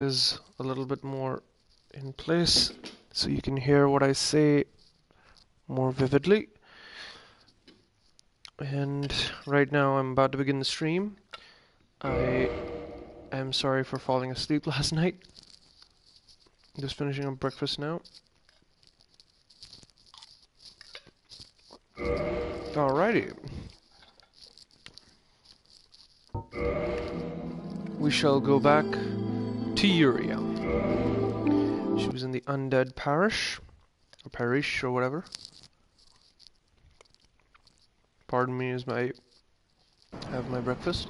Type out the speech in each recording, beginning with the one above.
Is a little bit more in place so you can hear what I say more vividly. And right now I'm about to begin the stream. I am sorry for falling asleep last night. Just finishing up breakfast now. Alrighty. We shall go back to Uriel. She was in the undead parish, or whatever. Pardon me as I have my breakfast.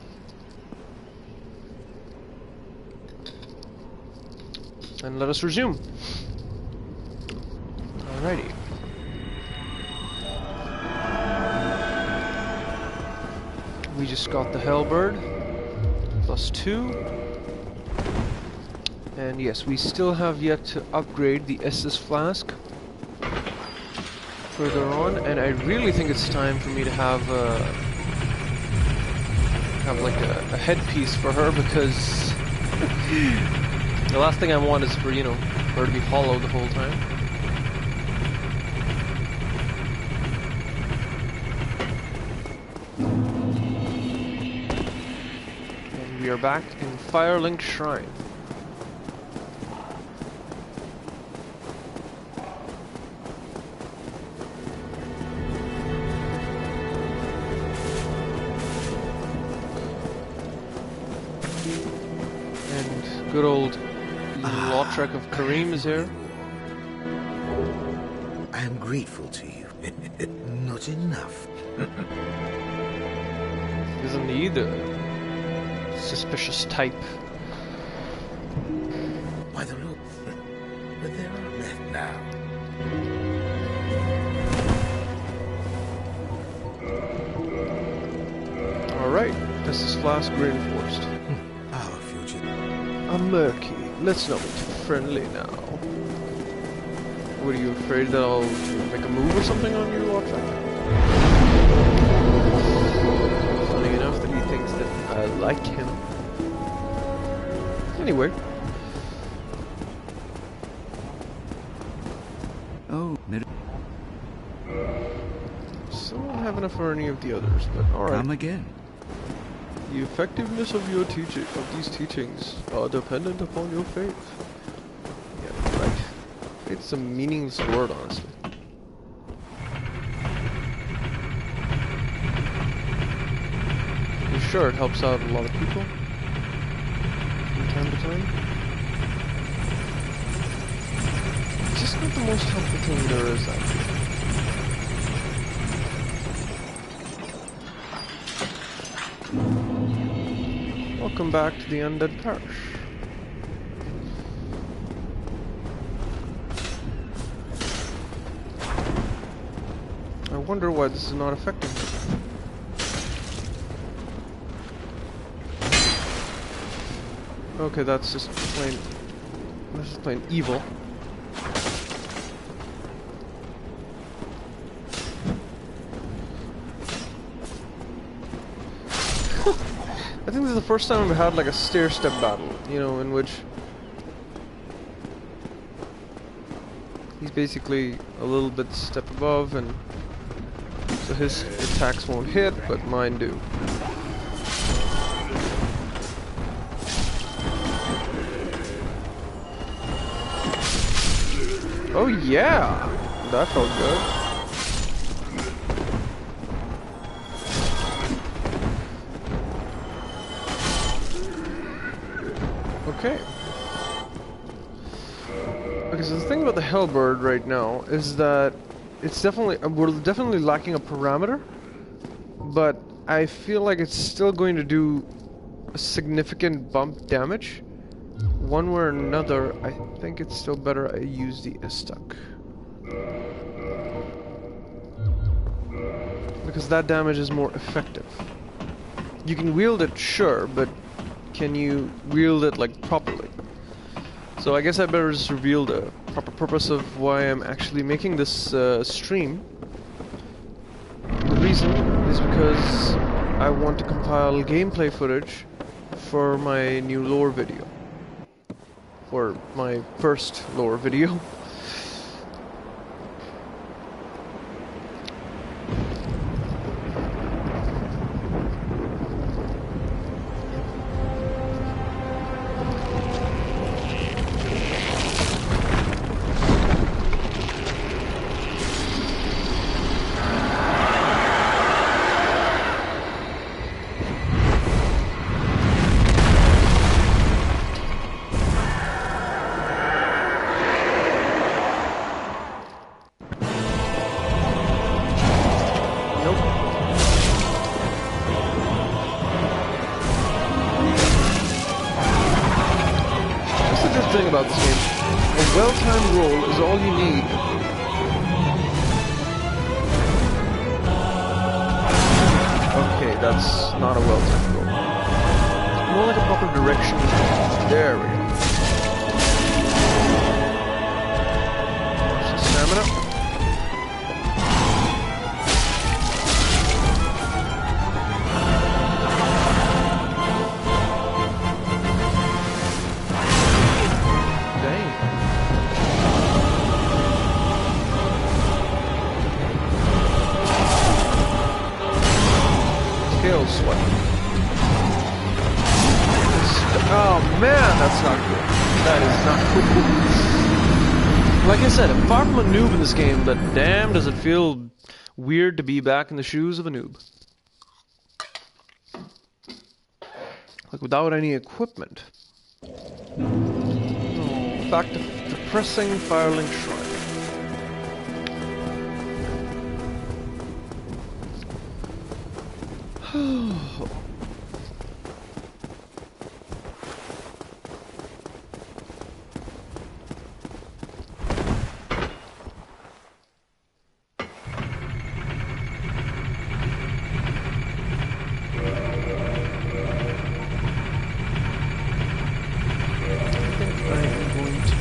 And let us resume. Alrighty. We just got the Hellbird, +2. And yes, we still have yet to upgrade the Estus Flask further on, and I really think it's time for me to have like a headpiece for her, because the last thing I want is for, her to be hollow the whole time. And we are back in Firelink Shrine. Good old Lautrec of Kareem is here. I am grateful to you. Not enough. Isn't he the suspicious type? By the look, but there are left now. Alright, this is Flask reinforced. Our future. I'm murky. Let's not be too friendly now. What, are you afraid that I'll make a move or something on you, Lautrec? Funny enough that he thinks that I like him. Anyway. Oh, So I don't have enough for any of the others, but alright. come again. The effectiveness of your these teachings are dependent upon your faith. Yeah, right. It's a meaningless word, honestly. I'm sure it helps out a lot of people from time to time. It's just not the most helpful thing there is, actually. Welcome back to the Undead Parish. I wonder why this is not affecting me. Okay, that's just plain evil. I think this is the first time we've had like a stair-step battle, in which he's basically a little bit step above, and so his attacks won't hit, but mine do. Oh yeah! That felt good. Okay. Okay, so the thing about the Hellbird right now is that it's we're definitely lacking a parameter, but I feel like it's still going to do a significant bump damage. One way or another, I think it's still better I use the Istuk. Because that damage is more effective. You can wield it, sure, but can you wield it like properly? So I guess I better just reveal the proper purpose of why I'm actually making this stream. The reason is because I want to compile gameplay footage for my new lore video. or my first lore video. Thing about this game, a well-timed roll is all you need. Okay, that's not a well-timed roll. More like a proper direction. There we go. Some stamina. Oh man, that's not good. That is not cool. Like I said, I'm far from a noob in this game, but damn does it feel weird to be back in the shoes of a noob. Like without any equipment. Oh, back to depressing Firelink Shrine.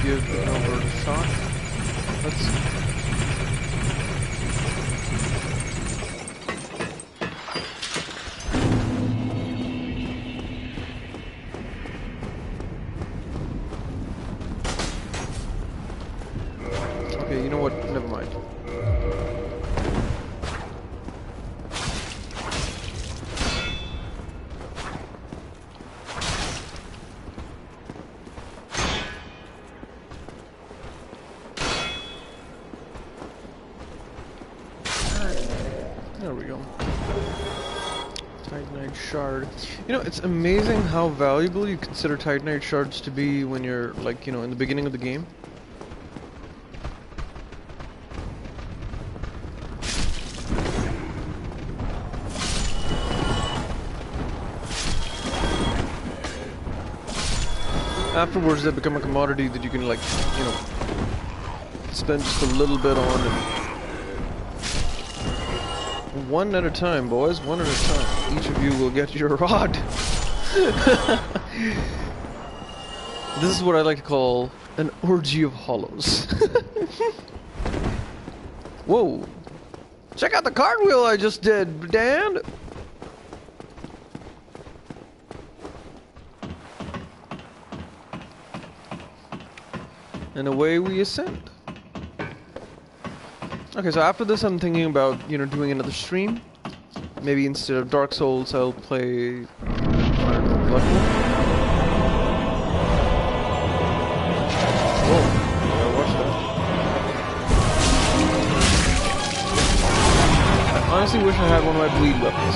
Give another shot. Let's see. Okay, you know what? Never mind. There we go. Titanite shard. You know, it's amazing how valuable you consider Titanite shards to be when you're, like, you know, in the beginning of the game. Afterwards, they become a commodity that you can, like, you know, spend just a little bit on and one at a time, boys. One at a time. Each of you will get your rod. This is what I like to call an orgy of hollows. Whoa. Check out the cartwheel I just did, Dan. And away we ascend. Okay, so after this I'm thinking about, you know, doing another stream. Maybe instead of Dark Souls I'll play, I don't know, Bloodborne. Whoa, I watched that. I honestly wish I had one of my bleed weapons.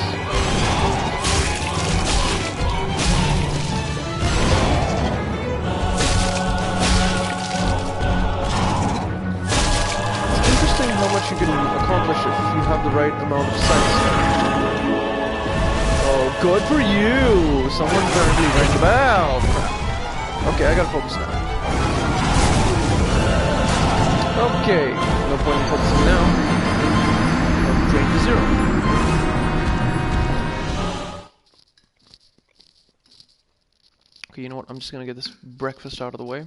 How much you can accomplish if you have the right amount of sights. Oh, good for you! Someone apparently rang the bell! Okay, I gotta focus now. Okay, no point in focusing now. I'm drained to zero. Okay, you know what? I'm just gonna get this breakfast out of the way.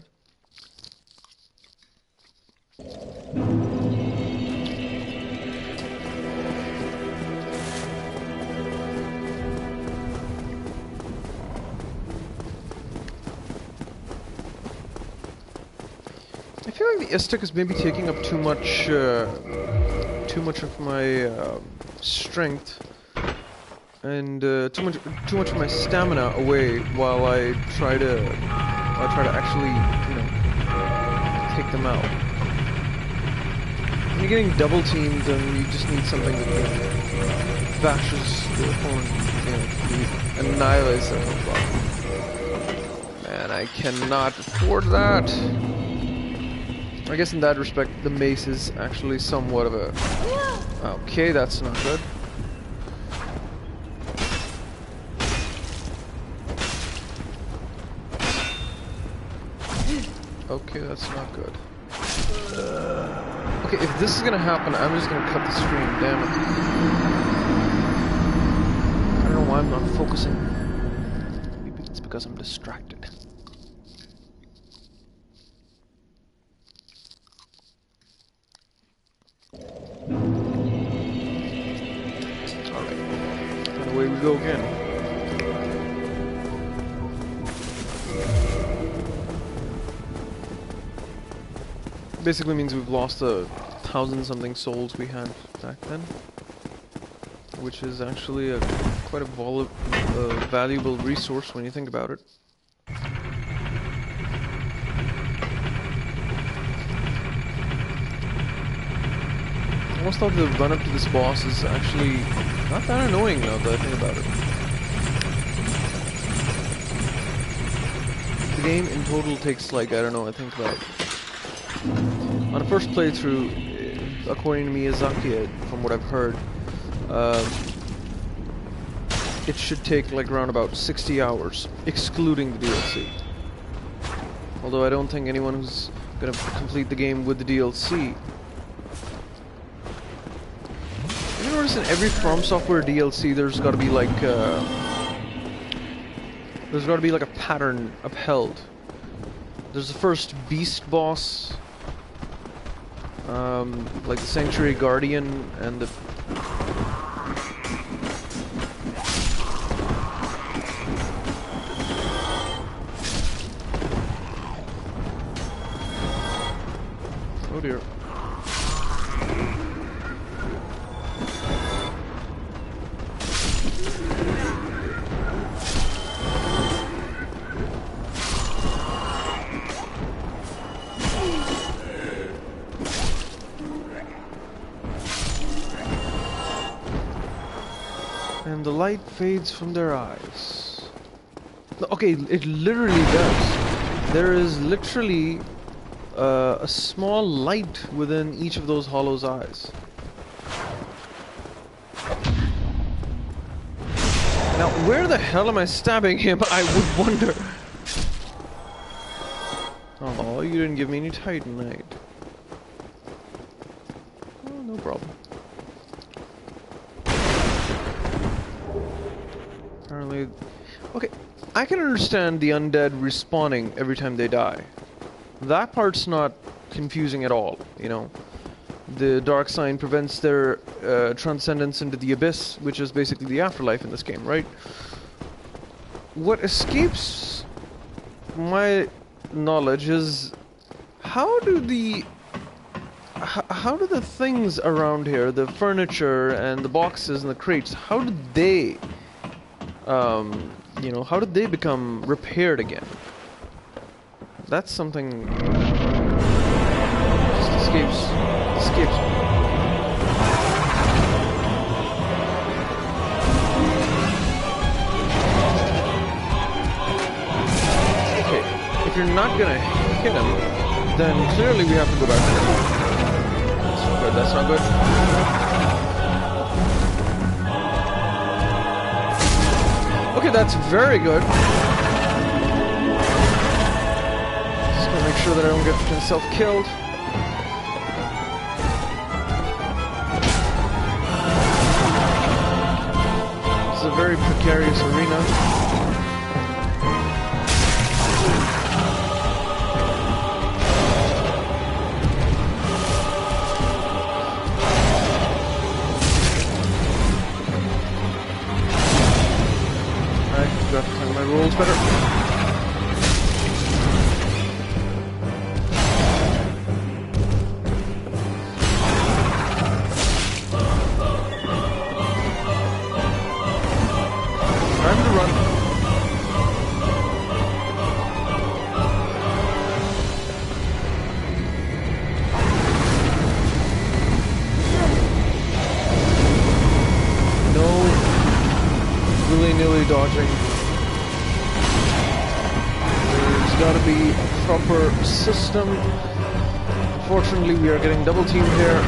I feel like the stick is maybe taking up too much of my strength and too much of my stamina away while I try to actually, you know, take them out. When you're getting double teamed, then you just need something that bashes the opponent, you know, annihilates them. Man, I cannot afford that. I guess in that respect, the mace is actually somewhat of a... Okay, that's not good. Okay, that's not good. Okay, if this is gonna happen, I'm just gonna cut the stream, damn it. I don't know why I'm not focusing. Maybe it's because I'm distracted. Alright, and away we go again. Basically means we've lost the 1,000-something souls we had back then, which is actually quite a valuable resource when you think about it. I almost thought the run up to this boss is actually not that annoying now that I think about it. The game in total takes like, I don't know, I think about... On the first playthrough, according to Miyazaki, from what I've heard, it should take like around about 60 hours, excluding the DLC. Although I don't think anyone who's gonna complete the game with the DLC. Have you noticed in every From Software DLC there's gotta be like a pattern upheld. There's the first beast boss, like the Sanctuary Guardian and the... Oh dear. And the light fades from their eyes. Okay, it literally does. There is literally a small light within each of those hollows' eyes. Now, where the hell am I stabbing him? I would wonder. Oh, you didn't give me any Titanite. Oh, no problem. Apparently... Okay, I can understand the undead respawning every time they die. That part's not confusing at all, you know. The dark sign prevents their transcendence into the abyss, which is basically the afterlife in this game, right? What escapes my knowledge is how do the things around here, the furniture and the boxes and the crates, how did they you know, how did they become repaired again? That's something just escapes me. Okay, if you're not gonna hit him, then clearly we have to go back there. That's not good, that's not good. Okay, that's very good. Just gotta make sure that I don't get myself killed. This is a very precarious arena. I have to time my rolls better. properly dodging. There's got to be a proper system. Unfortunately, we are getting double teamed here.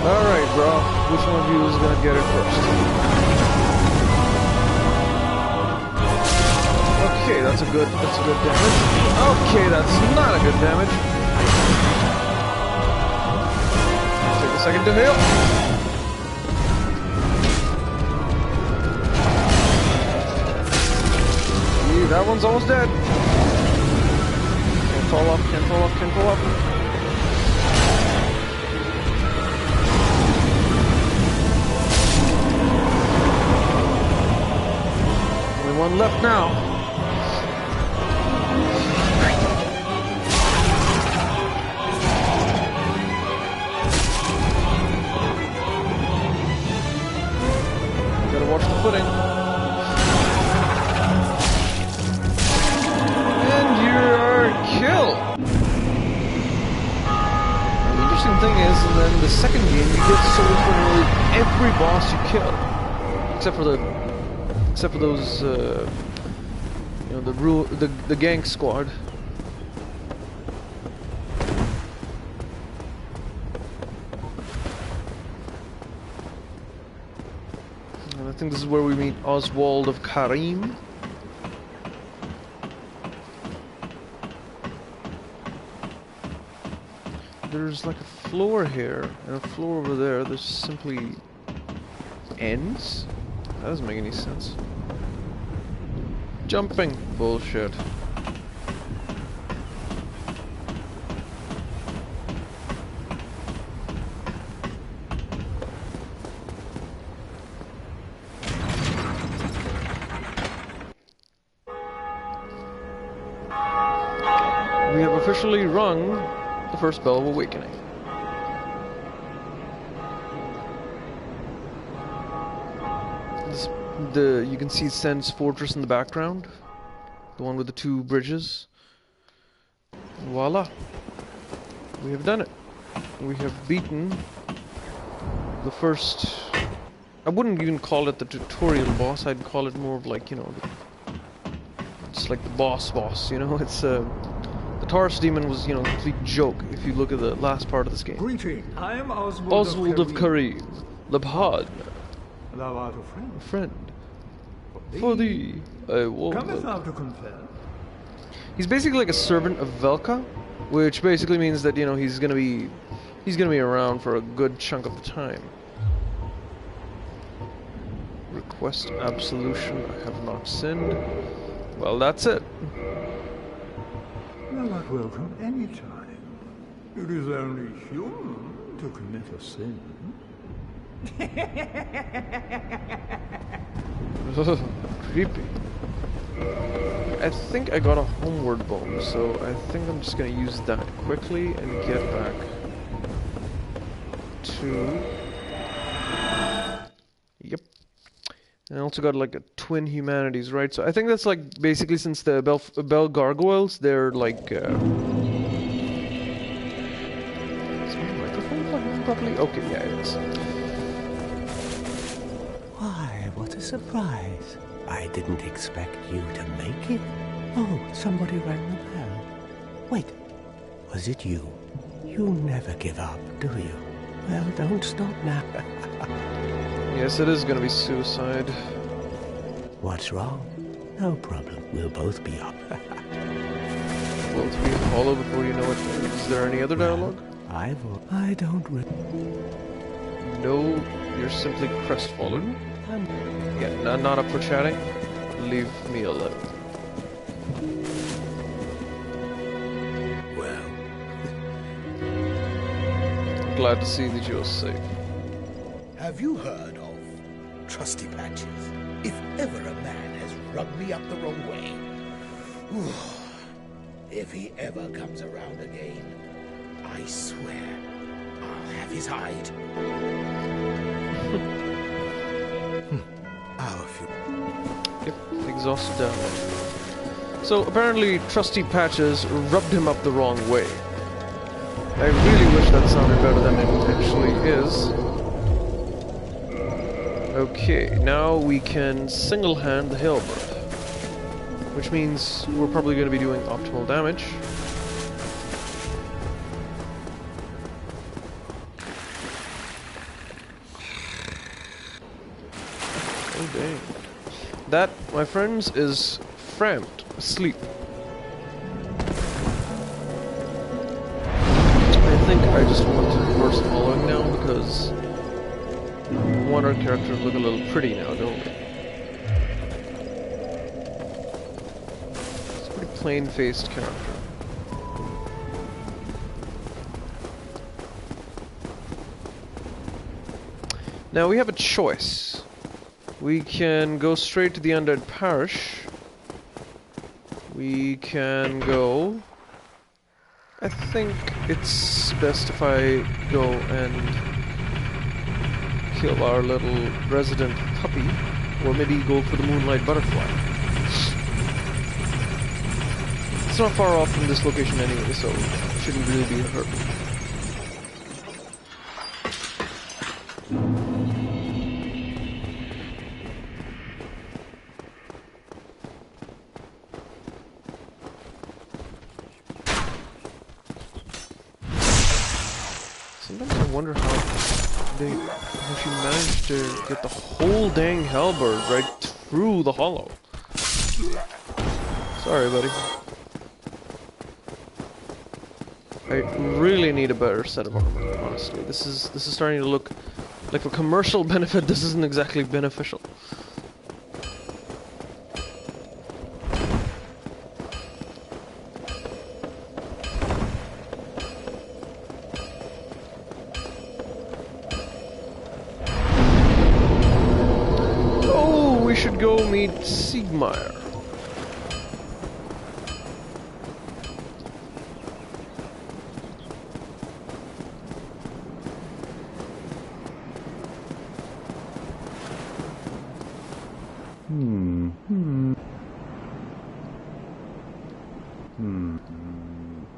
Alright, bro. Which one of you is gonna get it first? Okay, that's a good damage. Okay, that's not a good damage. Take a second to heal. Yeah, that one's almost dead. Can't fall off, can't fall off, can't fall off. One left now. Gotta watch the footing. And you're killed. The interesting thing is, and then the second game, you get souls for nearly every boss you kill, except for those, you know, the gang squad. And I think this is where we meet Oswald of Karim. There's like a floor here, and a floor over there. There's simply ends? That doesn't make any sense. Jumping. Bullshit. We have officially rung the first bell of awakening. You can see Sen's fortress in the background, the one with the two bridges. Voila, we have done it. We have beaten the first. I wouldn't even call it the tutorial boss. I'd call it more of like, you know, it's like the boss. You know, it's the Taurus demon was, you know, a complete joke. If you look at the last part of this game. Greeting. I am Oswald of Karim, Labhad. Thou art a friend. A friend. For thee, I will. Cometh thou to confess? He's basically like a servant of Velka, which basically means that, you know, he's gonna be around for a good chunk of the time. Request absolution. I have not sinned. Well, that's it. Thou art welcome any time. It is only human to commit a sin. Creepy. I think I got a homeward bomb, so I think I'm just gonna use that quickly and get back to... Yep. And I also got like a twin humanities, right? So I think that's like basically since the Bell Gargoyles, they're like... Is my microphone plugged in properly? Okay, yeah, it is. Why, what a surprise. I didn't expect you to make it. Oh, somebody rang the bell. Wait, was it you? You never give up, do you? Well, don't stop now. Yes, it is gonna be suicide. What's wrong? No problem, we'll both be up. Both be hollow before you know it. Is there any other dialogue? I don't No, you're simply crestfallen. Yeah, not up for chatting. Leave me alone. Well, Glad to see that you're safe. have you heard of Trusty Patches? If ever a man has rubbed me up the wrong way, if he ever comes around again, I swear I'll have his hide. Yep, exhausted down. So apparently Trusty Patches rubbed him up the wrong way. I really wish that sounded better than it actually is. Okay, now we can single-hand the halberd, which means we're probably going to be doing optimal damage. Oh dang. That, my friends, is Frammed asleep. I think I just want to reverse following now because we want our character to look a little pretty now, don't we? It's a pretty plain-faced character. Now we have a choice. We can go straight to the Undead Parish. We can go... I think it's best if I go and kill our little resident puppy, or maybe go for the Moonlight Butterfly. It's not far off from this location anyway, so it shouldn't really be a hurt. Sometimes I wonder how she managed to get the whole dang halberd right through the hollow. Sorry, buddy. I really need a better set of armor, honestly. This is starting to look like, for commercial benefit, this isn't exactly beneficial. We should go meet Siegmeyer.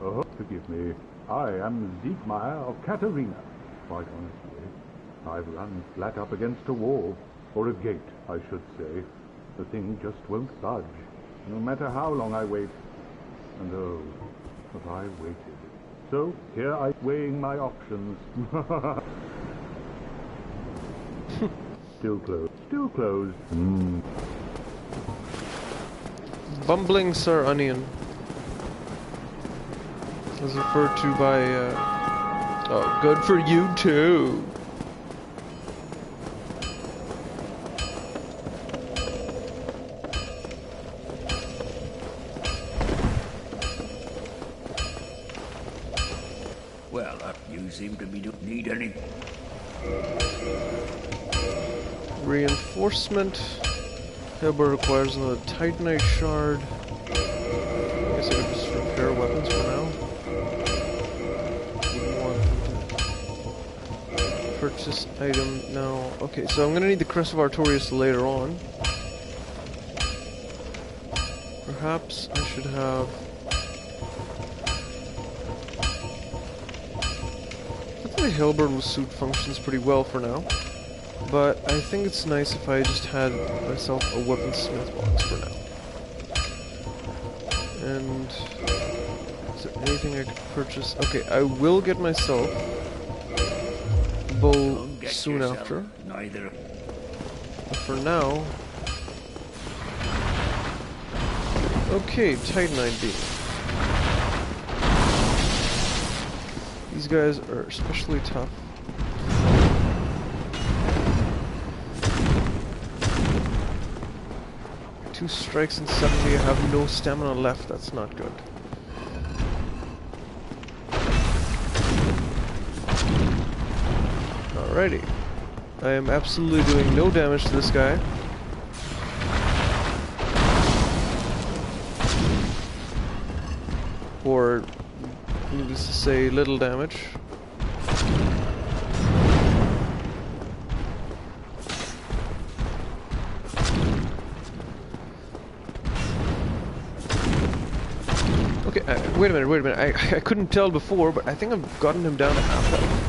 Oh, forgive me. I am Siegmeyer of Katarina. Quite honestly, I've run flat up against a wall. Or a gate, I should say. The thing just won't budge, no matter how long I wait. And oh, have I waited. So, here I'm weighing my options. Still closed. Still closed. Bumbling Sir Onion. As referred to by, oh, good for you too. Well, you seem to be don't need any. Reinforcement. Halberd requires another Titanite shard. I guess I could just repair weapons for now. Wouldn't want to purchase item now. Okay, so I'm gonna need the Crest of Artorias later on. Perhaps I should have... The halberd will suit functions pretty well for now, but I think it's nice if I just had myself a weaponsmith box for now. And is there anything I could purchase? Okay, I will get myself a bow soon after. Neither. But for now, okay, Titanite beam. These guys are especially tough. Two strikes and suddenly I have no stamina left. That's not good. Alrighty. I am absolutely doing no damage to this guy. Or, needless to say, little damage. wait a minute. I couldn't tell before, but I think I've gotten him down to half health.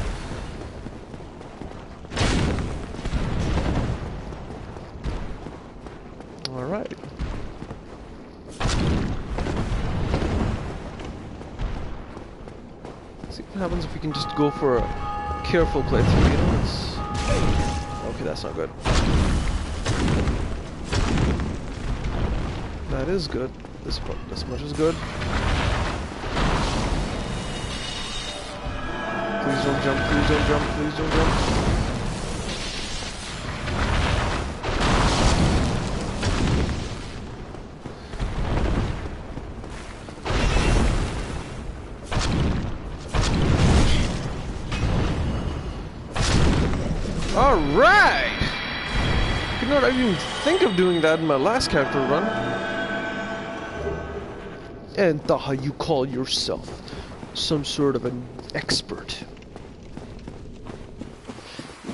Alright. See what happens if we can just go for a careful playthrough, you know? Okay, that's not good. That is good. This much is good. Please don't jump, please don't jump, please don't jump. Alright! I could not even think of doing that in my last character run. And Taha, you call yourself some sort of an expert.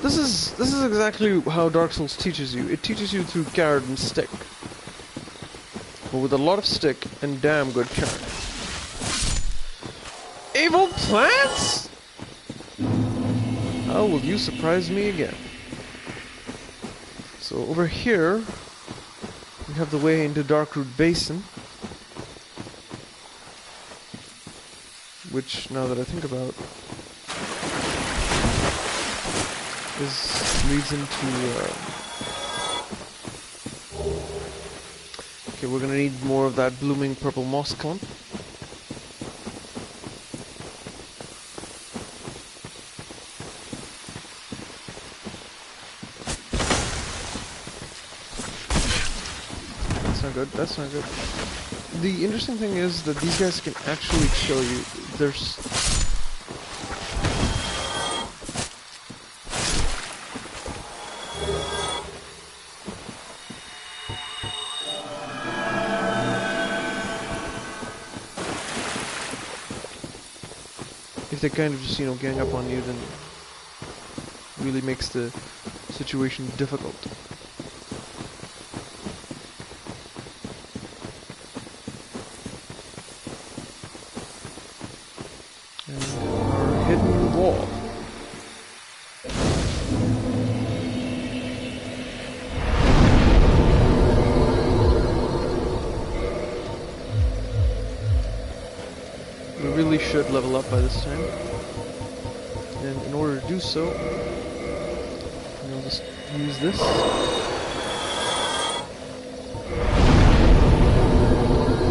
This is exactly how Dark Souls teaches you. It teaches you through carrot and stick. But with a lot of stick and damn good carrot. Evil plants? How will you surprise me again? So over here, we have the way into Darkroot Basin. Which, now that I think about, leads into, okay, we're gonna need more of that blooming purple moss clump. That's not good, that's not good. The interesting thing is that these guys can actually kill you. There's... if they kind of just, you know, gang up on you, then it really makes the situation difficult. Wall. We really should level up by this time. And in order to do so, we'll just use this.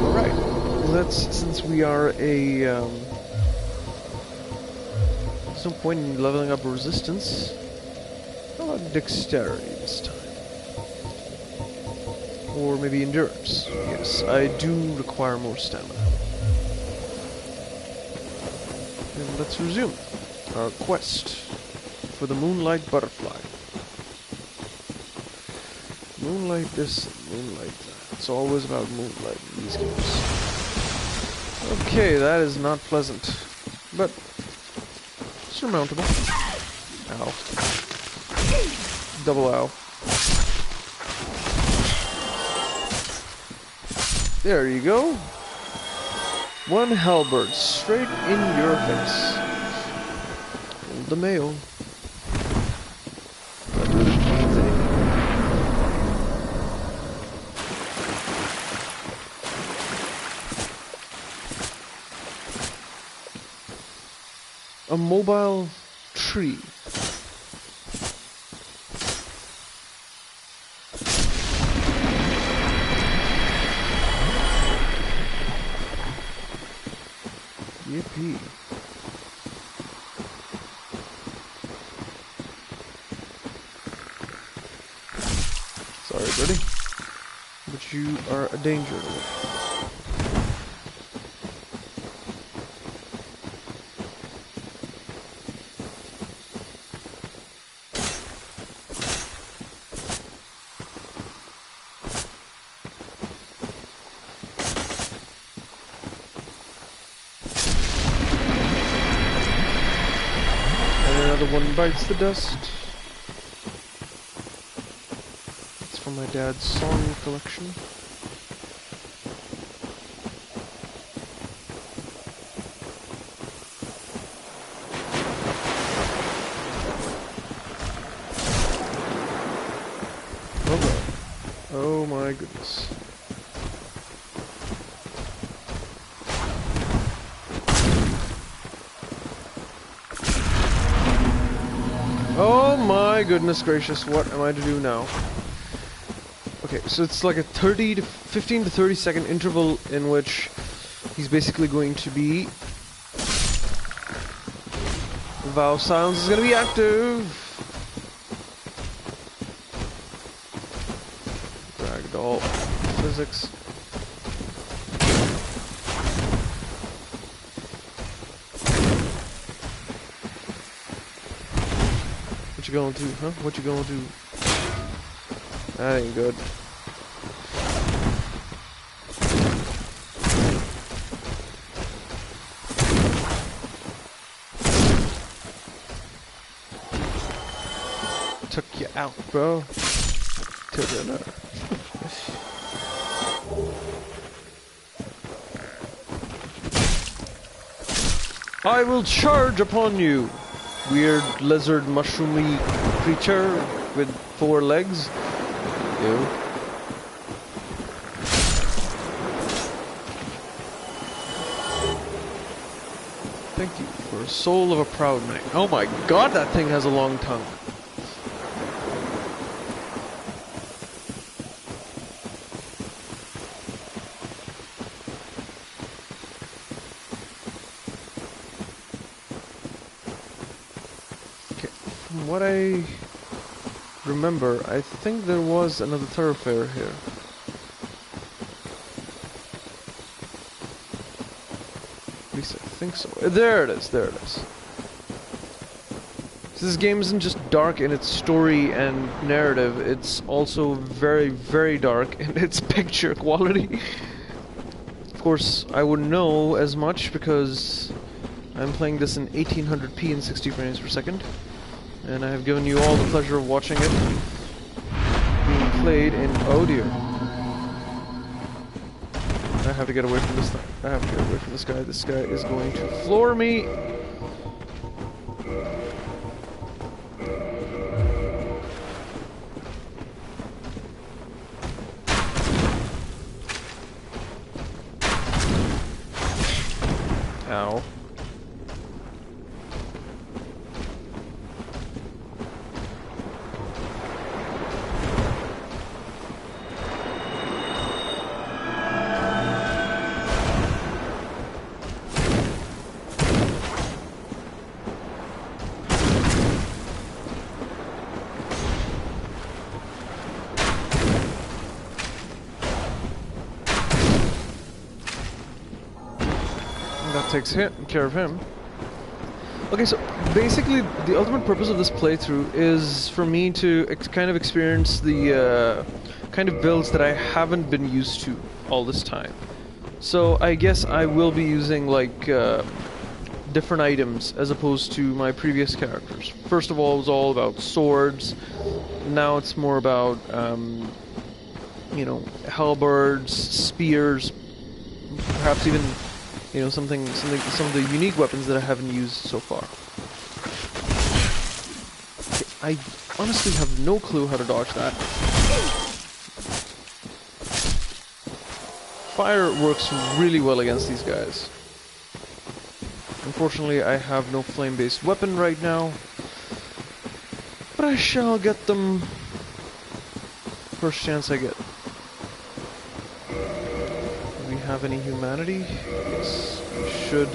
Alright, since we are a there's no point in leveling up resistance. How about dexterity this time? Or maybe endurance. Yes, I do require more stamina. And let's resume our quest for the Moonlight Butterfly. Moonlight this, moonlight that. It's always about moonlight in these games. Okay, that is not pleasant. But surmountable. Ow. Double ow. There you go. One halberd straight in your face. Hold the mail. That really means anything. A mobile tree. Yippee. Sorry, buddy. But you are a danger to me. One bites the dust. It's from my dad's song collection. Oh my goodness. Oh my goodness gracious, what am I to do now? Okay, so it's like a 15 to 30 second interval in which he's basically going to be... Valve Silence is going to be active! Ragdoll physics. What you going to, huh? What you going to? That ain't good. Took you out, bro. Took you out. I will charge upon you, weird lizard mushroomy creature with 4 legs. Ew. Thank you for soul of a proud knight. Oh my god, that thing has a long tongue. From what I remember, I think there was another thoroughfare here. At least I think so. There it is, there it is. So this game isn't just dark in its story and narrative, it's also very, very dark in its picture quality. Of course, I wouldn't know as much because I'm playing this in 1800p and 60 frames per second. And I have given you all the pleasure of watching it being played in audio. I have to get away from this thing. I have to get away from this guy. This guy is going to floor me. Ow. That takes care of him. Okay, so basically the ultimate purpose of this playthrough is for me to kind of experience the kind of builds that I haven't been used to all this time. So I guess I will be using like different items as opposed to my previous characters. First of all, it was all about swords. Now it's more about you know, halberds, spears, perhaps even, you know, some of the unique weapons that I haven't used so far. Okay, I honestly have no clue how to dodge that. Fire works really well against these guys. Unfortunately, I have no flame-based weapon right now, but I shall get them first chance I get. Have any humanity? Yes, we should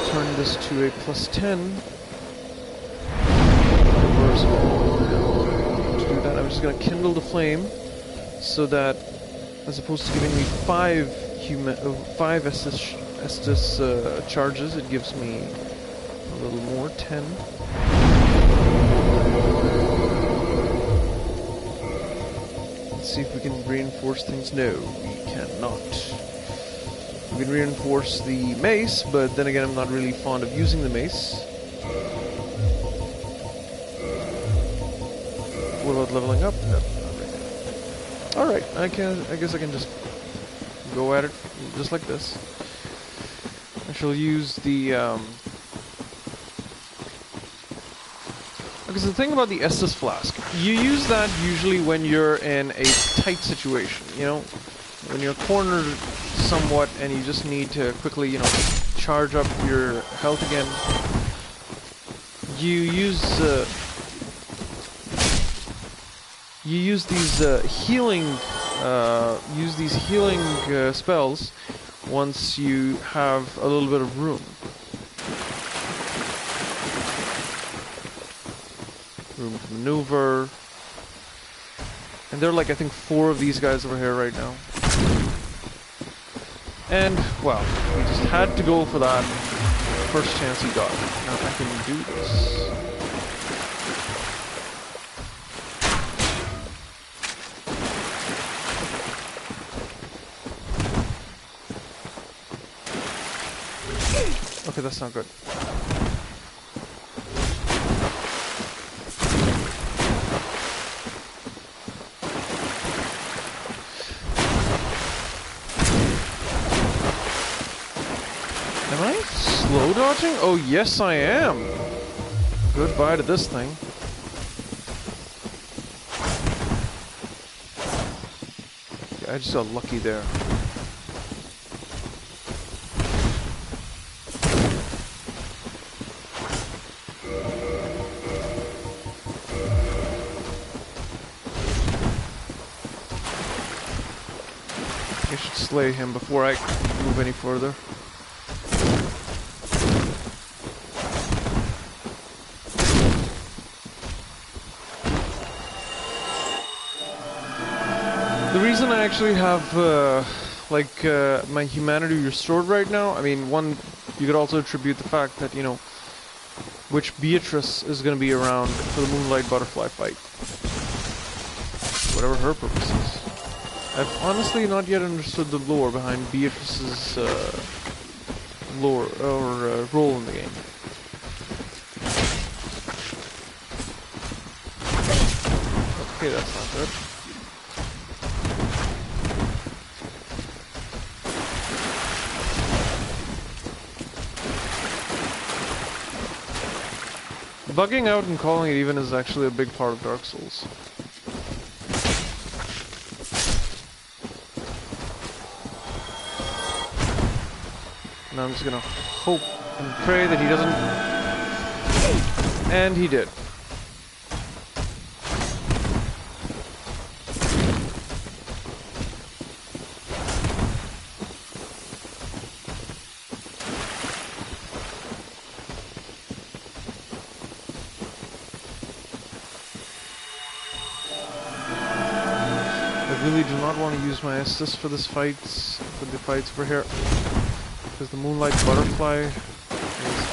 turn this to a +10. To do that, I'm just going to kindle the flame so that, as opposed to giving me 5 Estus charges, it gives me a little more, 10. Let's see if we can reinforce things. No, we cannot. We can reinforce the mace, but then again, I'm not really fond of using the mace. What about leveling up? No, not really. Alright, I guess I can just go at it just like this. I shall use the, Okay, because the thing about the Estus flask, you use that usually when you're in a tight situation, you know? When you're cornered somewhat and you just need to quickly, you know, charge up your health again. You use these healing spells once you have a little bit of room. Room to maneuver. And there are like, I think 4 of these guys over here right now. And, well, we just had to go for that first chance he got. Now I can do this. Okay, that's not good. Am I slow dodging? Oh, yes, I am. Goodbye to this thing. Yeah, I just got lucky there. I should slay him before I move any further. The reason I actually have, my humanity restored right now, I mean, one, you could also attribute the fact that, you know, which Beatrice is going to be around for the Moonlight Butterfly fight. Whatever her purpose is. I've honestly not yet understood the lore behind Beatrice's, role in the game. Okay, that's not good. Bugging out and calling it even is actually a big part of Dark Souls. And I'm just gonna hope and pray that he doesn't... And he did. I really do not want to use my Estus for this fights, for the fights over here, because the Moonlight Butterfly is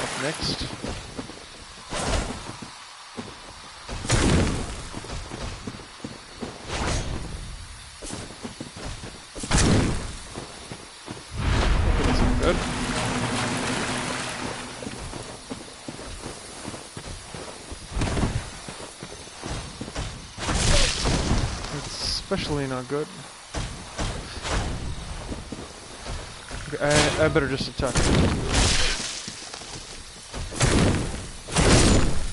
up next. That's not good. Especially not good. Okay, I better just attack him.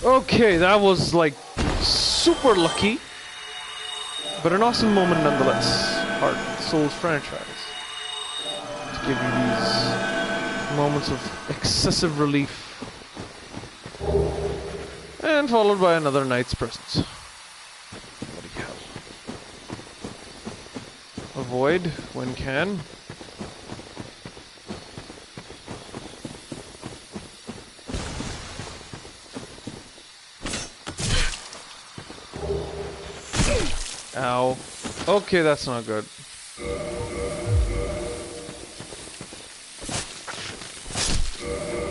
Okay, that was like super lucky, but an awesome moment nonetheless. Part of the Souls franchise to give you these moments of excessive relief, and followed by another knight's presence. Avoid when can. Ow. Okay, that's not good.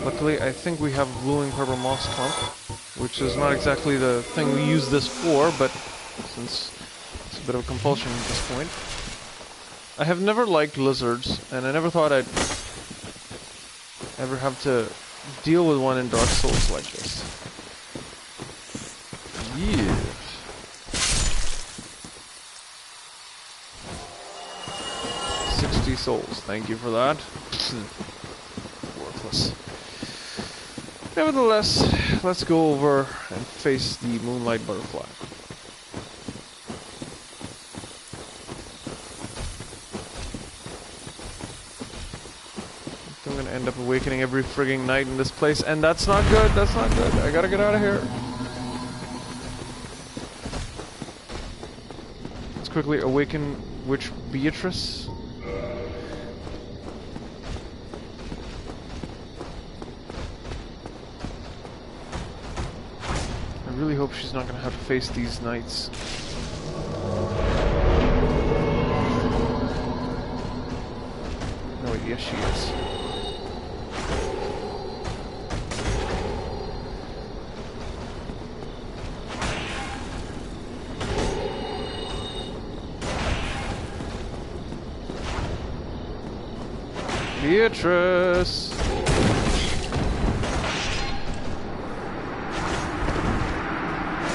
Luckily, I think we have Glowing Purple Moss Clump, which is not exactly the thing we use this for, but since it's a bit of a compulsion at this point. I have never liked lizards, and I never thought I'd ever have to deal with one in Dark Souls like this. Yeah. Souls. Thank you for that. Worthless. Nevertheless, let's go over and face the Moonlight Butterfly. I'm gonna end up awakening every frigging night in this place, and that's not good, that's not good. I gotta get out of here. Let's quickly awaken Witch Beatrice. I really hope she's not gonna have to face these knights. No, wait, yes she is. Beatrice!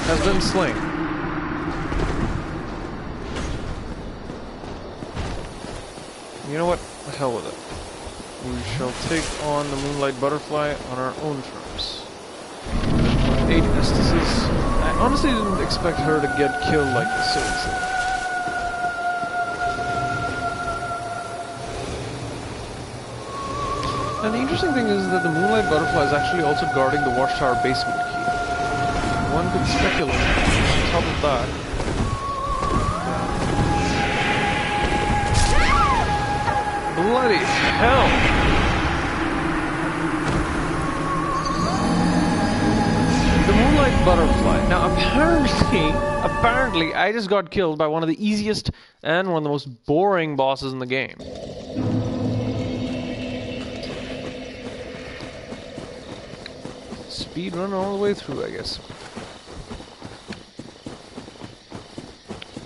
Has been slain. You know what? The hell with it. We shall take on the Moonlight Butterfly on our own terms. 8 instances. I honestly didn't expect her to get killed like this so easily. And the interesting thing is that the Moonlight Butterfly is actually also guarding the Watchtower basement key. One could speculate on top of that. Bloody hell! The Moonlight Butterfly. Now apparently I just got killed by one of the easiest and one of the most boring bosses in the game. Speed run all the way through, I guess.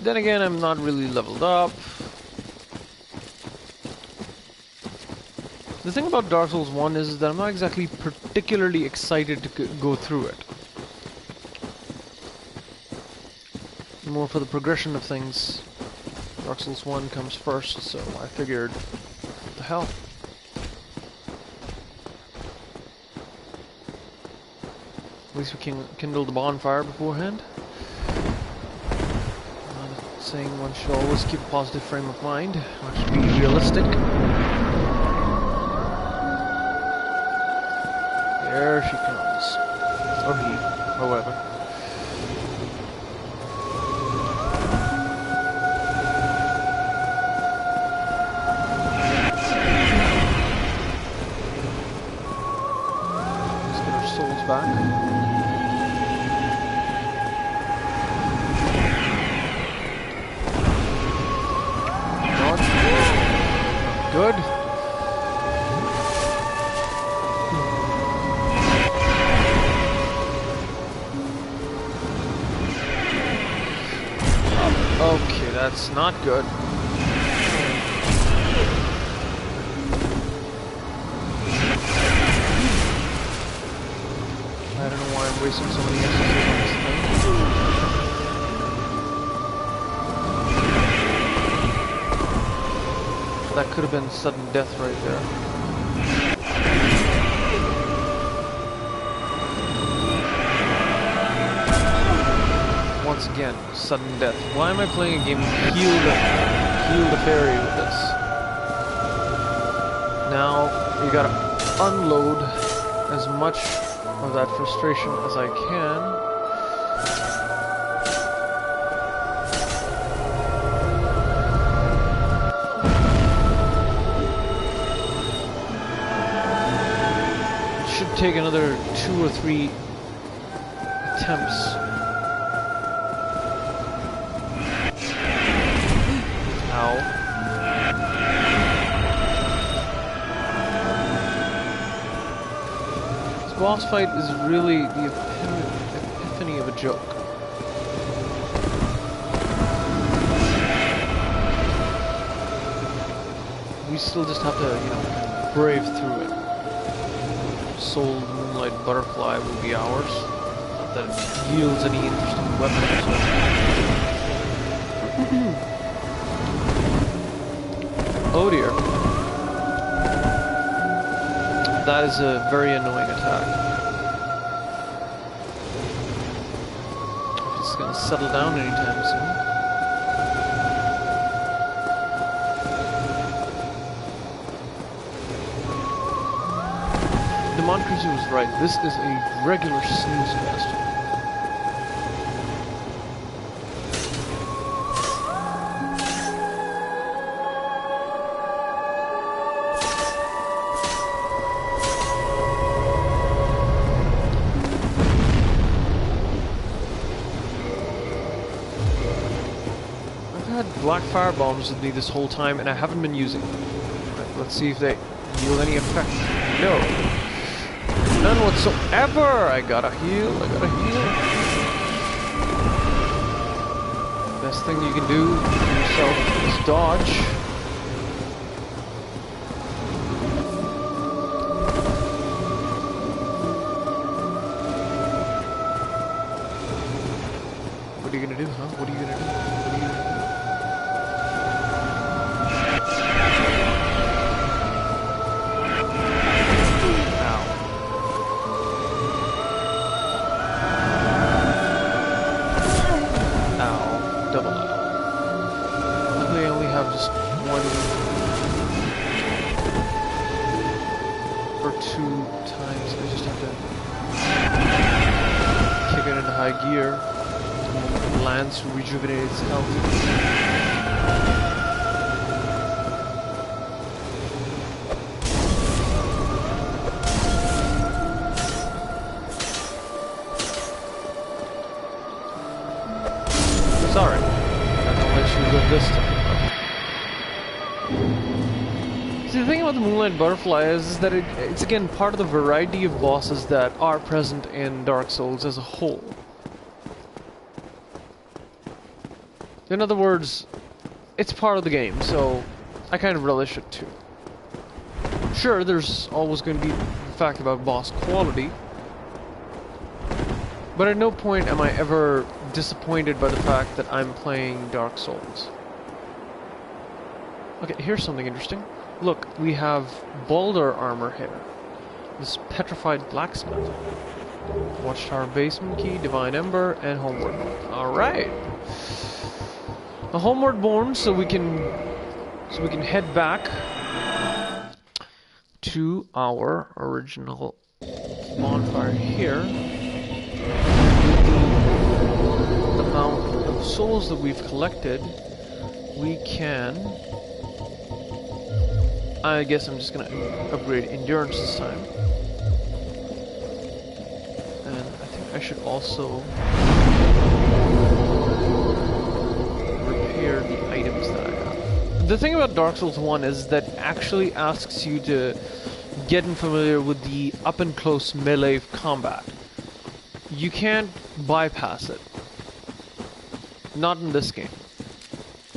Then again, I'm not really leveled up. The thing about Dark Souls 1 is that I'm not exactly particularly excited to go through it. More for the progression of things. Dark Souls 1 comes first, so I figured, what the hell? At least we can kindle the bonfire beforehand. Not saying one should always keep a positive frame of mind. One should be realistic. There she comes. Or he, however. Let's get our souls back. Good. Okay, that's not good. I don't know why I'm wasting so many essences on this thing. That could have been sudden death right there. Once again, sudden death. Why am I playing a game of Heal the Fairy with this? Now, you gotta unload as much of that frustration as I can. Take another 2 or 3 attempts. Ow. This boss fight is really the epiphany of a joke. We still just have to, you know, brave through it. Soul Moonlight Butterfly will be ours. Not that it yields any interesting weapons. Oh dear. That is a very annoying attack. this is gonna settle down anytime soon. The Mon Creature was right. This is a regular snooze fest. I've had black fire bombs with me this whole time, and I haven't been using them. Right, let's see if they yield any effect. No. None whatsoever! I gotta heal, I gotta heal. Best thing you can do for yourself is dodge. What are you gonna do, huh? What are you gonna do? What are you gonna do? Just one or two times. I just have to kick it into high gear. Lands to rejuvenate its health. Sorry, I'm not gonna let you live this time. See, the thing about the Moonlight Butterfly is that it's again part of the variety of bosses that are present in Dark Souls as a whole. In other words, it's part of the game, so I kind of relish it too. Sure, there's always going to be the fact about boss quality, but at no point am I ever disappointed by the fact that I'm playing Dark Souls. Okay, here's something interesting. Look, we have Boulder armor here. This petrified blacksmith. Watchtower basement key, divine ember, and homeward born. Alright. The homeward born, so we can head back to our original bonfire here. The amount of souls that we've collected, we can... I guess I'm just gonna upgrade endurance this time. And I think I should also repair the items that I have. The thing about Dark Souls 1 is that it actually asks you to get familiar with the up-and-close melee combat. You can't bypass it. Not in this game.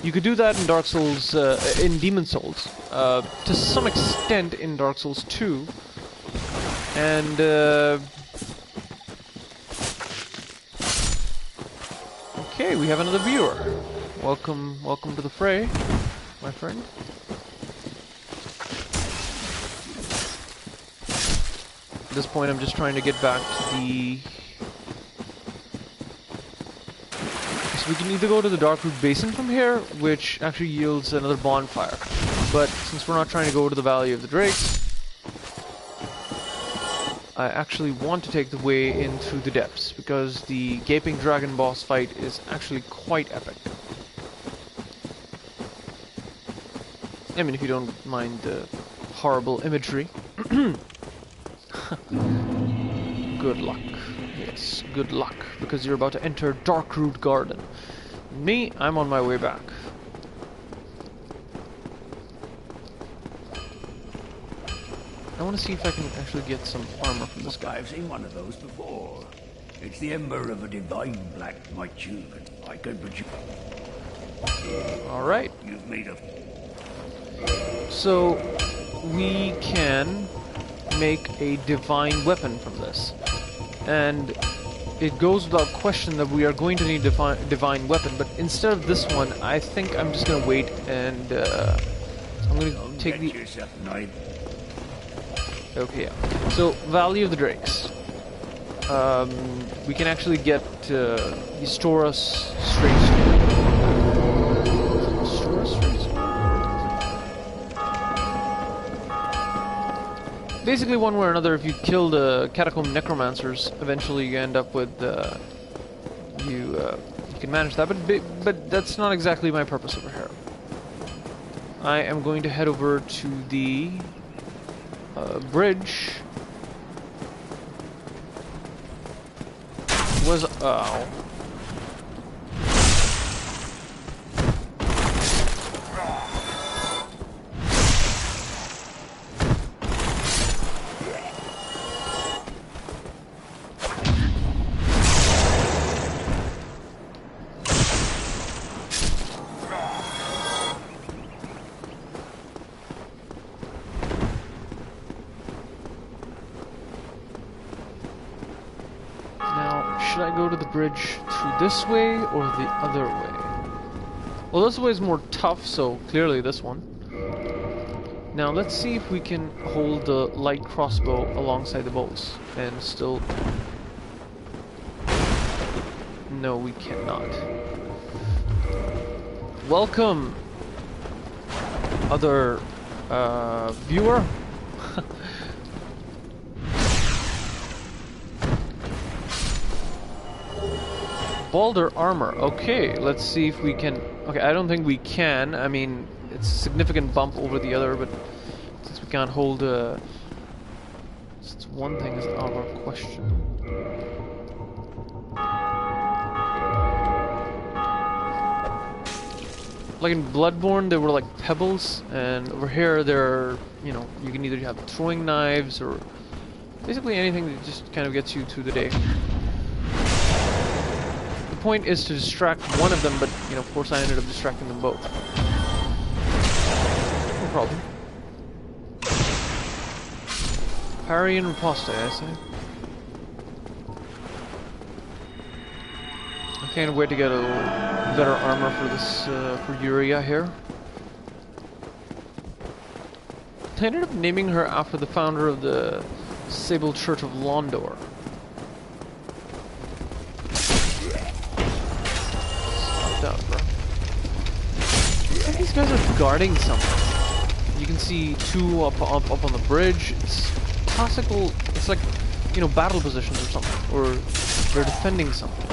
You could do that in Dark Souls, in Demon Souls, to some extent in Dark Souls 2, and okay, we have another viewer. Welcome to the fray, my friend. At this point, I'm just trying to get back to the... We can either go to the Darkroot Basin from here, which actually yields another bonfire. But since we're not trying to go to the Valley of the Drakes, I actually want to take the way in through the depths, because the Gaping Dragon boss fight is actually quite epic. I mean, if you don't mind the horrible imagery. Good luck. Yes, good luck, because you're about to enter Darkroot Garden. Me, I'm on my way back. I want to see if I can actually get some armor from this guy. I've seen one of those before. It's the ember of a divine black tube. I could produce. Alright. You've made a... So, we can make a divine weapon from this. And it goes without question that we are going to need a divine weapon, but instead of this one, I think I'm just going to wait and I'm going to take the... Okay, yeah. So, Valley of the Drakes. we can actually get the Stora's straight sword. Stora's straight sword? Basically, one way or another, if you kill the catacomb necromancers, eventually you end up with you can manage that. But that's not exactly my purpose over here. I am going to head over to the bridge. Oh. Should I go to the bridge through this way or the other way? Well, this way is more tough, so clearly this one. Now let's see if we can hold the light crossbow alongside the bolts and still... No, we cannot. Welcome, other viewer. Balder armor. Okay, let's see if we can... Okay, I don't think we can. I mean, it's a significant bump over the other, but since we can't hold... Since one thing is out of our question. Like in Bloodborne, there were like pebbles, and over here there are, you know, you can either have throwing knives or basically anything that just kind of gets you through the day. The point is to distract one of them, but, you know, of course I ended up distracting them both. No problem. Parry and riposte, I say. I can't wait to get a little better armor for this, for Yuria here. I ended up naming her after the founder of the Sable Church of Londor. Up, bro. Looks like these guys are guarding something. You can see two up on the bridge. It's classical. It's like, you know, battle positions or something, or they're defending something.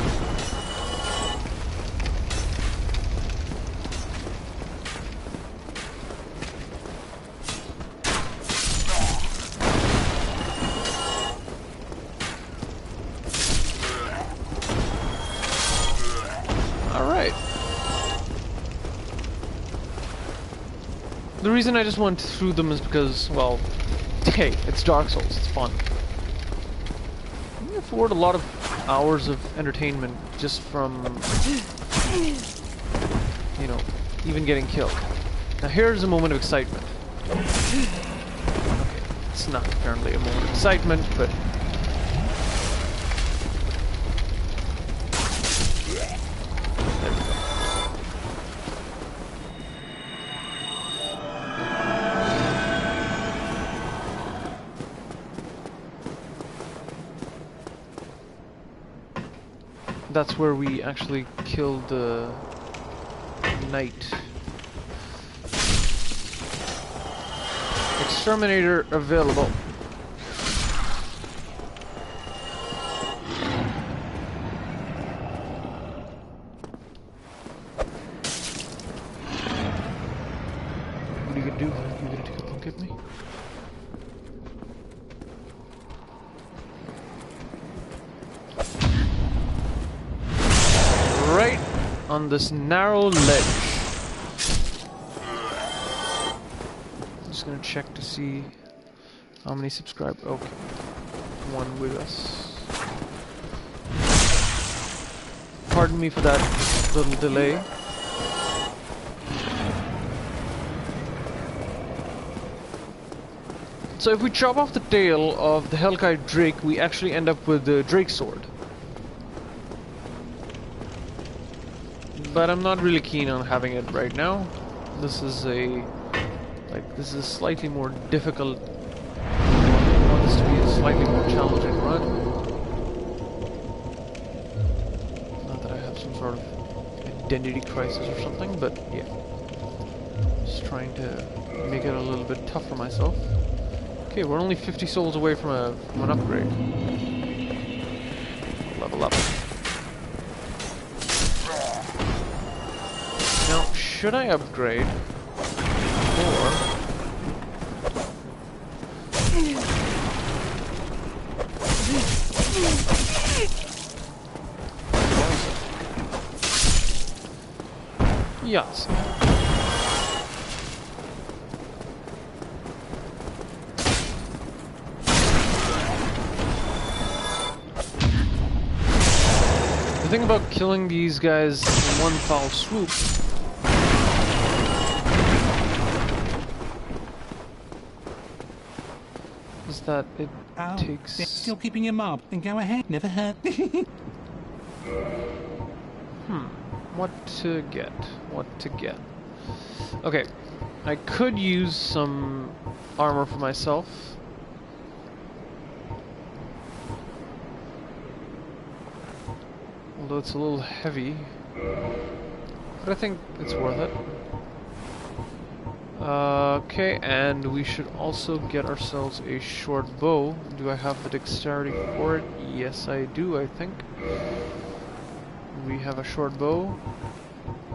The reason I just went through them is because, well, hey, it's Dark Souls, it's fun. You can afford a lot of hours of entertainment just from, you know, even getting killed. Now here's a moment of excitement. Okay, it's not apparently a moment of excitement, but... That's where we actually killed the knight. Exterminator available. What are you gonna do? You gonna take a look at me? Right on this narrow ledge. I'm just gonna check to see how many subscribers. Okay, one with us. Pardon me for that little delay. So if we chop off the tail of the Hellkite Drake, we actually end up with the Drake Sword. But I'm not really keen on having it right now. This is this is slightly more difficult. I want this to be a slightly more challenging run. some sort of identity crisis or something, but yeah. Just trying to make it a little bit tough for myself. Okay, we're only 50 souls away from an upgrade. Level up. Now, should I upgrade? Or... Yes. The thing about killing these guys in one foul swoop is that it takes... They're still keeping him up. Then go ahead, never hurt. What to get? What to get? Okay, I could use some armor for myself. Although it's a little heavy. But I think it's worth it. Okay, and we should also get ourselves a short bow. Do I have the dexterity for it? Yes, I do, I think. We have a short bow.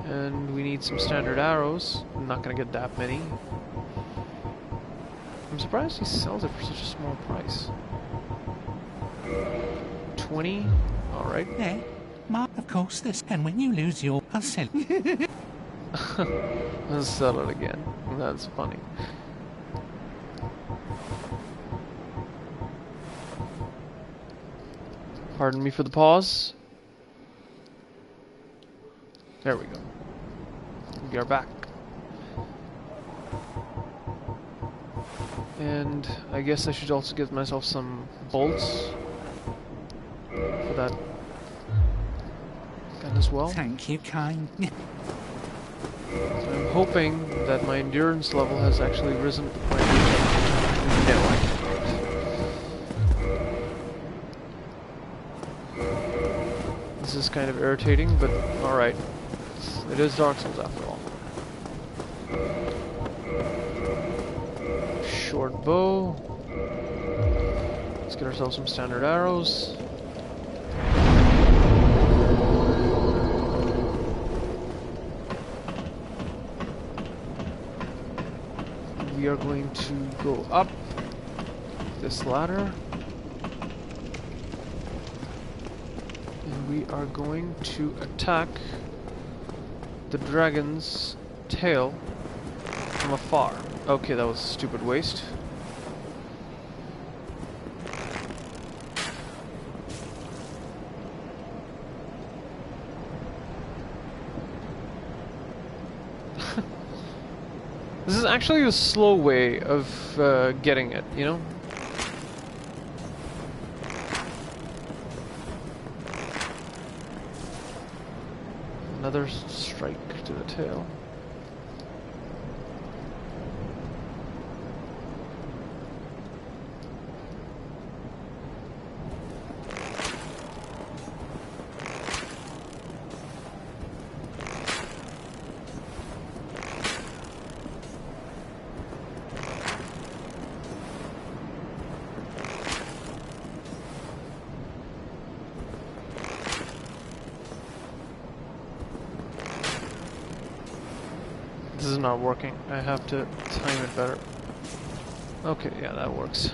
And we need some standard arrows. I'm not gonna get that many. I'm surprised he sells it for such a small price. 20? Alright. Yeah, Mark, of course, this. And when you lose your... I'll sell it. I'll sell it again. That's funny. Pardon me for the pause. There we go. We are back. And I guess I should also get myself some bolts for that gun as well. Thank you, kind. So I'm hoping that my endurance level has actually risen to the point where no, I can't. This is kind of irritating, but alright. It is Dark Souls after all. Short bow. Let's get ourselves some standard arrows. We are going to go up this ladder. And we are going to attack the dragon's tail from afar. Okay, that was a stupid waste. This is actually a slow way of getting it, you know? Another strike to the tail. This is not working. I have to time it better. Okay, yeah, that works.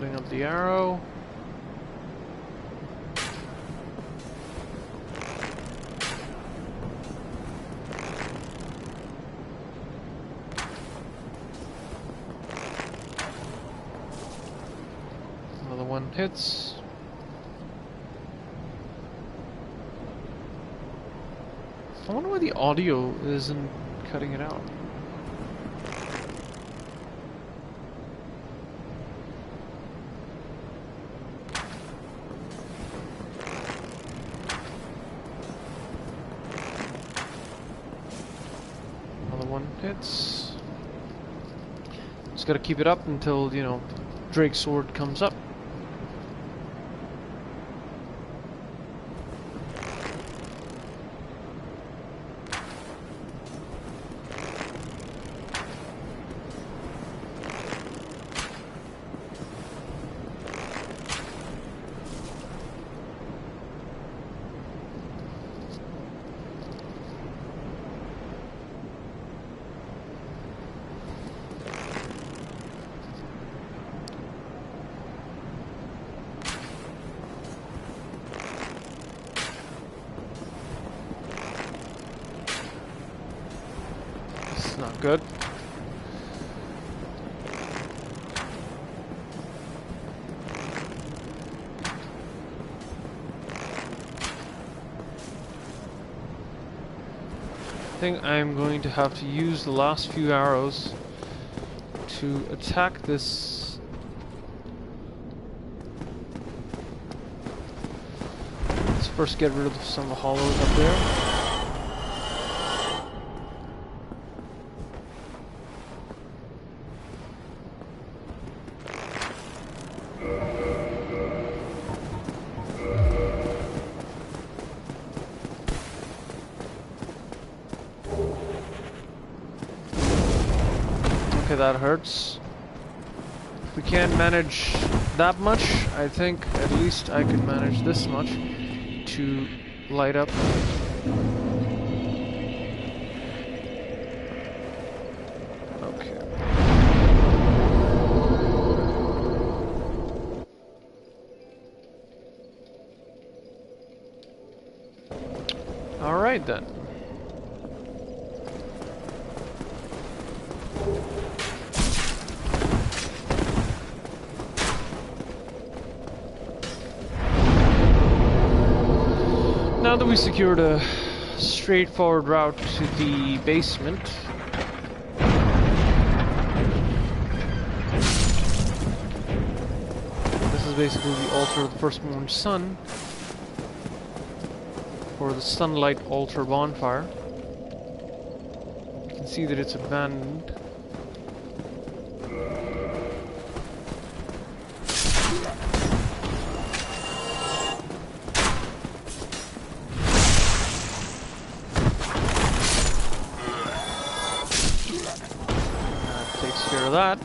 Loading up the arrow. Another one hits. I wonder why the audio isn't cutting it out. Another one hits. Just gotta keep it up until, you know, Drake's sword comes up. Not good. I think I'm going to have to use the last few arrows to attack this. Let's first get rid of some of the hollows up there. That hurts. If we can't manage that much, I think at least I could manage this much to light up. Okay. All right then. Now that we secured a straightforward route to the basement, this is basically the altar of the firstborn sun, or the sunlight altar bonfire. You can see that it's abandoned. Care of that.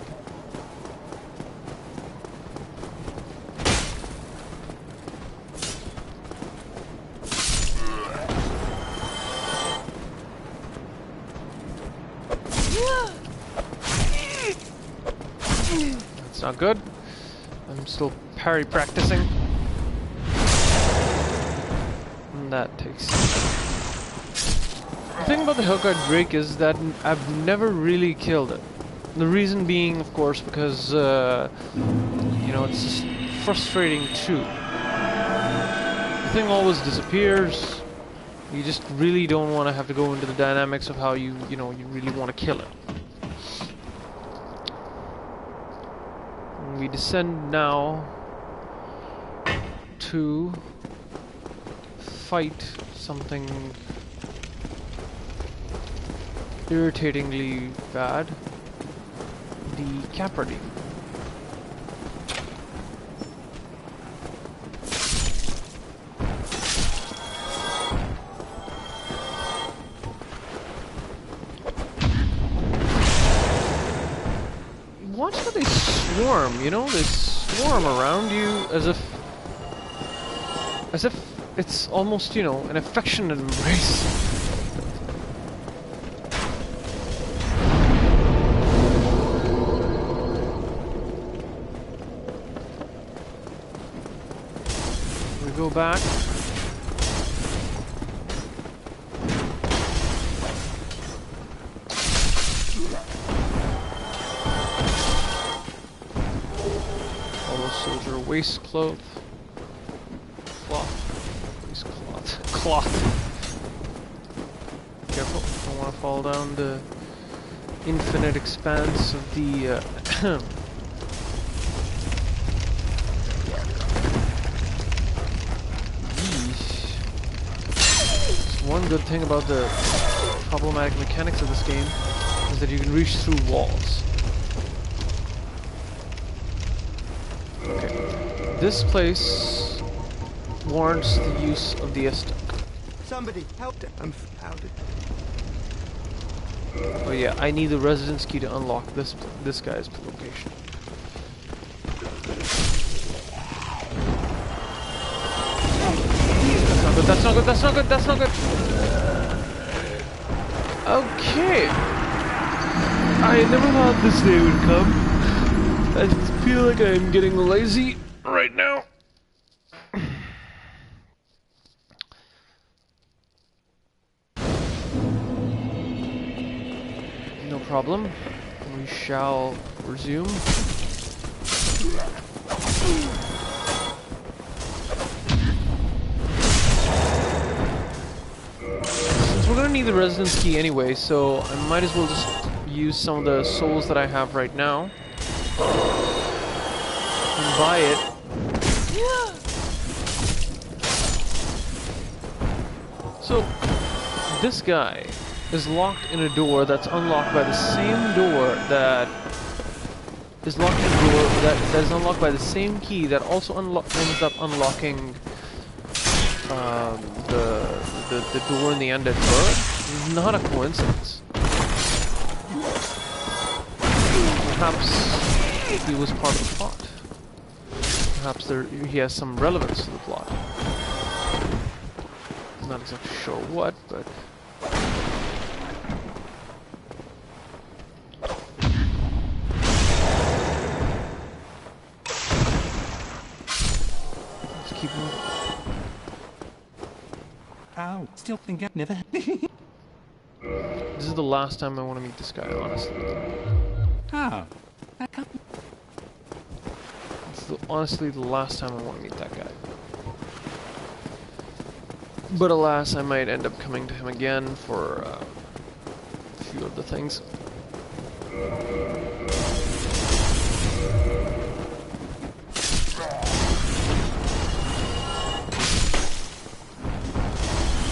That's not good. I'm still parry practicing. And that takes... The thing about the Hellguard Drake is that I've never really killed it. The reason being, of course, because, you know, it's just frustrating too. The thing always disappears. You just really don't want to have to go into the dynamics of how you know, you really want to kill it. And we descend now to fight something irritatingly bad. The Capernaum. Watch how they swarm, you know? They swarm around you as if it's almost, you know, an affectionate embrace. go back. Follow soldier waistcloth. Cloth. Careful, don't want to fall down the infinite expanse of the one good thing about the problematic mechanics of this game is that you can reach through walls. Okay. This place warrants the use of the S-Tuck. Somebody help him. I'm founded. Oh yeah, I need the residence key to unlock this guy's location. That's not good, that's not good, that's not good! Okay. I never thought this day would come. I feel like I'm getting lazy right now. No problem. We shall resume. Since we're gonna need the residence key anyway, so I might as well just use some of the souls that I have right now and buy it. So this guy is locked in a door that's unlocked by the same door that is locked in a door that is unlocked by the same key that also ends up unlocking the door in the undead bird. It's not a coincidence. Perhaps he was part of the plot. Perhaps he has some relevance to the plot. I'm not exactly sure what, but let's keep moving. Ow, still think I've never... This is the last time I want to meet this guy, honestly. Oh, I can't... It's honestly the last time I want to meet that guy. But alas, I might end up coming to him again for a few of the things.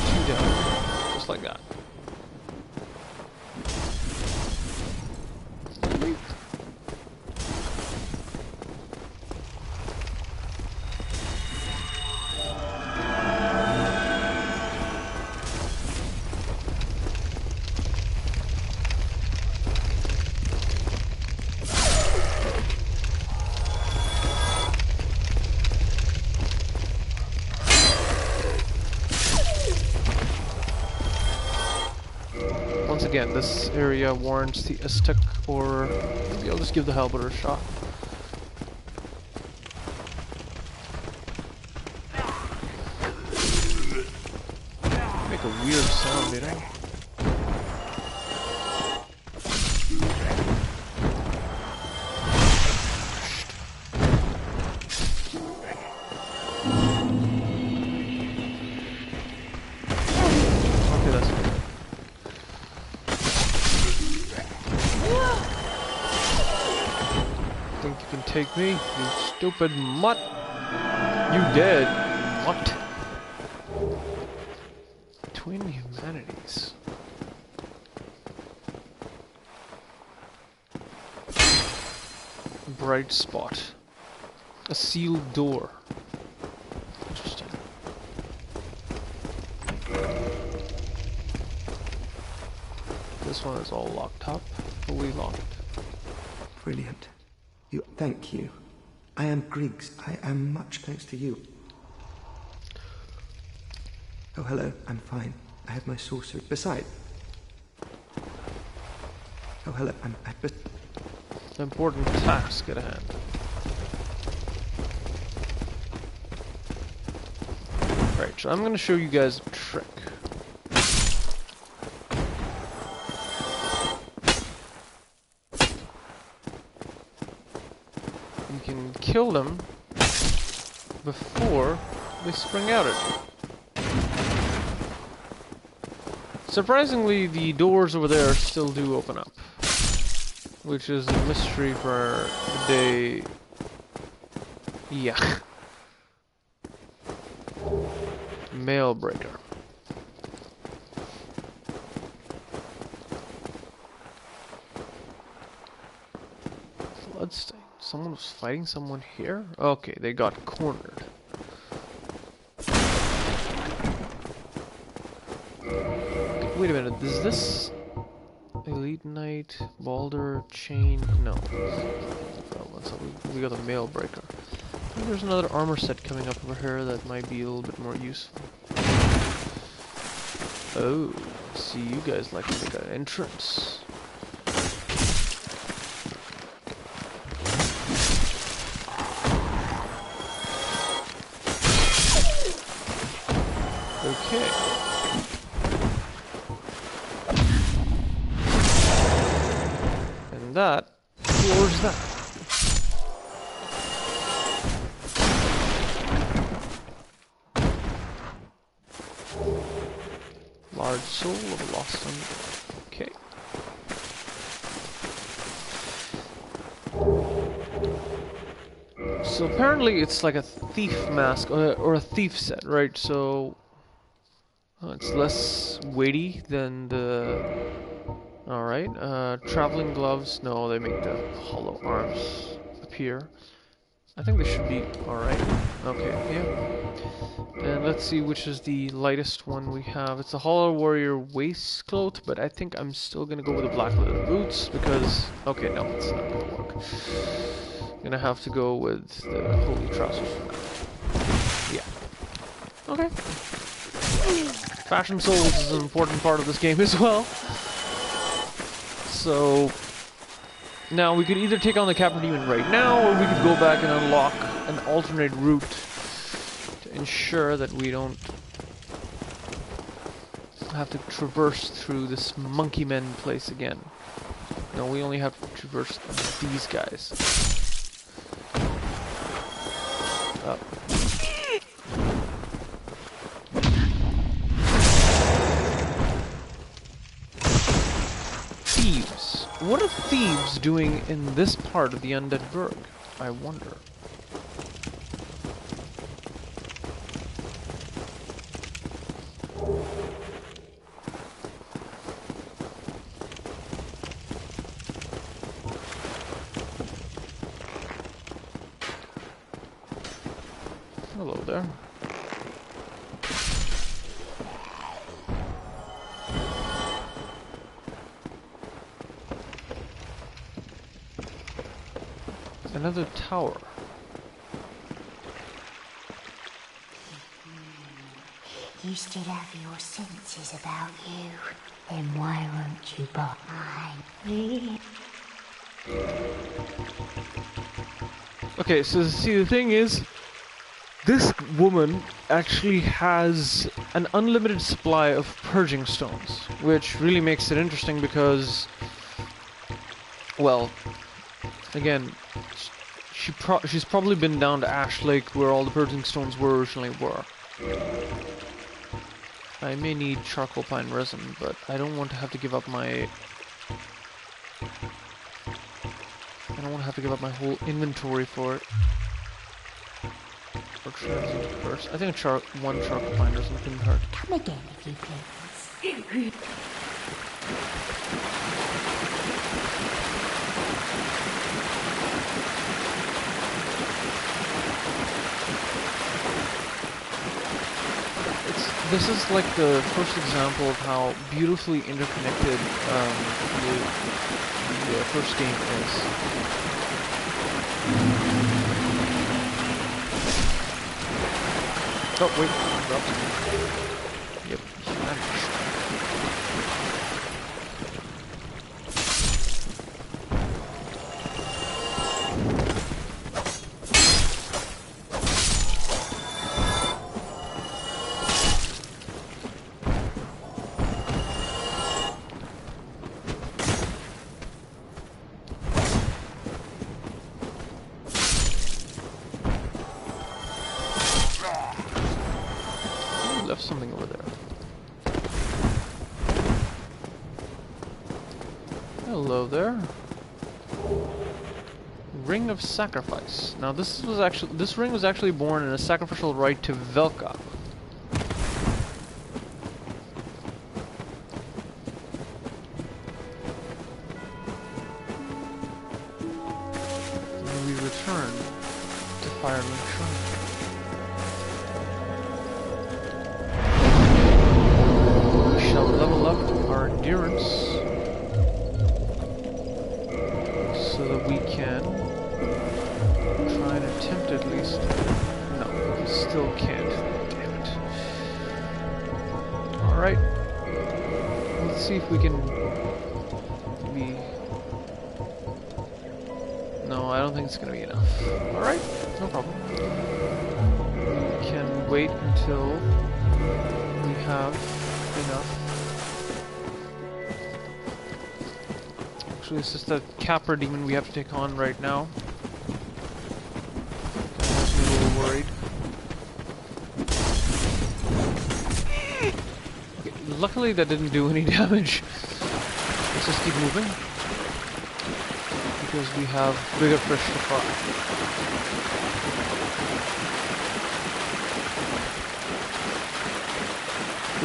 Two down, just like that. Once again, this area warrants the S-Tuck, or maybe I'll just give the halberd a shot. Make a weird sound, you know? Okay, that's good. Think you can take me, you stupid mutt? You dead, mutt. Twin humanities. Bright spot. A sealed door. Interesting. This one is all locked up, fully locked. Brilliant. Thank you. I am Griggs. I am much thanks to you. Oh, hello. I'm fine. I have my sorcery. Besides... Oh, hello. Important task at hand. Right, so I'm gonna show you guys a trick. You can kill them before they spring out at you. Surprisingly, the doors over there still do open up, which is a mystery for the day. Yeah. Mail breaker. Bloodstain. Someone was fighting someone here? Okay, they got cornered. Okay, wait a minute, is this Elite Knight, Balder, Chain? No. So we got a mail breaker. I think there's another armor set coming up over here that might be a little bit more useful. Oh, see, you guys like to make an entrance. Okay. And that floors that. Large soul of a lost undead. Okay. So apparently it's like a thief mask or a thief set, right? So it's less weighty than the. All right. Traveling gloves. No, they make the hollow arms appear. I think they should be all right. Okay. Yeah. And let's see which is the lightest one we have. It's a Hollow Warrior waistcoat, but I think I'm still gonna go with the black leather boots because. Okay, no, it's not gonna work. Gonna have to go with the holy trousers for now. Yeah. Okay. Fashion souls is an important part of this game as well. So now we could either take on the Captain Demon right now, or we could go back and unlock an alternate route to ensure that we don't have to traverse through this monkey men place again. No, we only have to traverse these guys. Up. Thieves. What are thieves doing in this part of the Undead Burg? I wonder. Hello there. Another tower. You still have your senses about you. Then why won't you buy me? Okay, so see, the thing is, this woman actually has an unlimited supply of purging stones, which really makes it interesting because, well, again, she's probably been down to Ash Lake where all the purging stones originally were. I may need charcoal pine resin, but I don't want to have to give up my... I don't want to have to give up my whole inventory for it. Or transient curse. I think one charcoal pine resin couldn't hurt. Come again if you please. This is like the first example of how beautifully interconnected the first game is. Oh wait, dropped. Yep, vanished. Hello there. Ring of Sacrifice. Now this ring was actually born in a sacrificial rite to Velka. And we return to Firelink Shrine. We shall level up our endurance so that we can try and attempt at least. No, we still can't. Damn it. Alright. Let's see if we can be... No, I don't think it's gonna be enough. Alright, no problem. We can wait until we have enough. Actually, it's just a Capra demon we have to take on right now. I'm a little worried. Okay, luckily that didn't do any damage. Let's just keep moving. Because we have bigger fish to fry.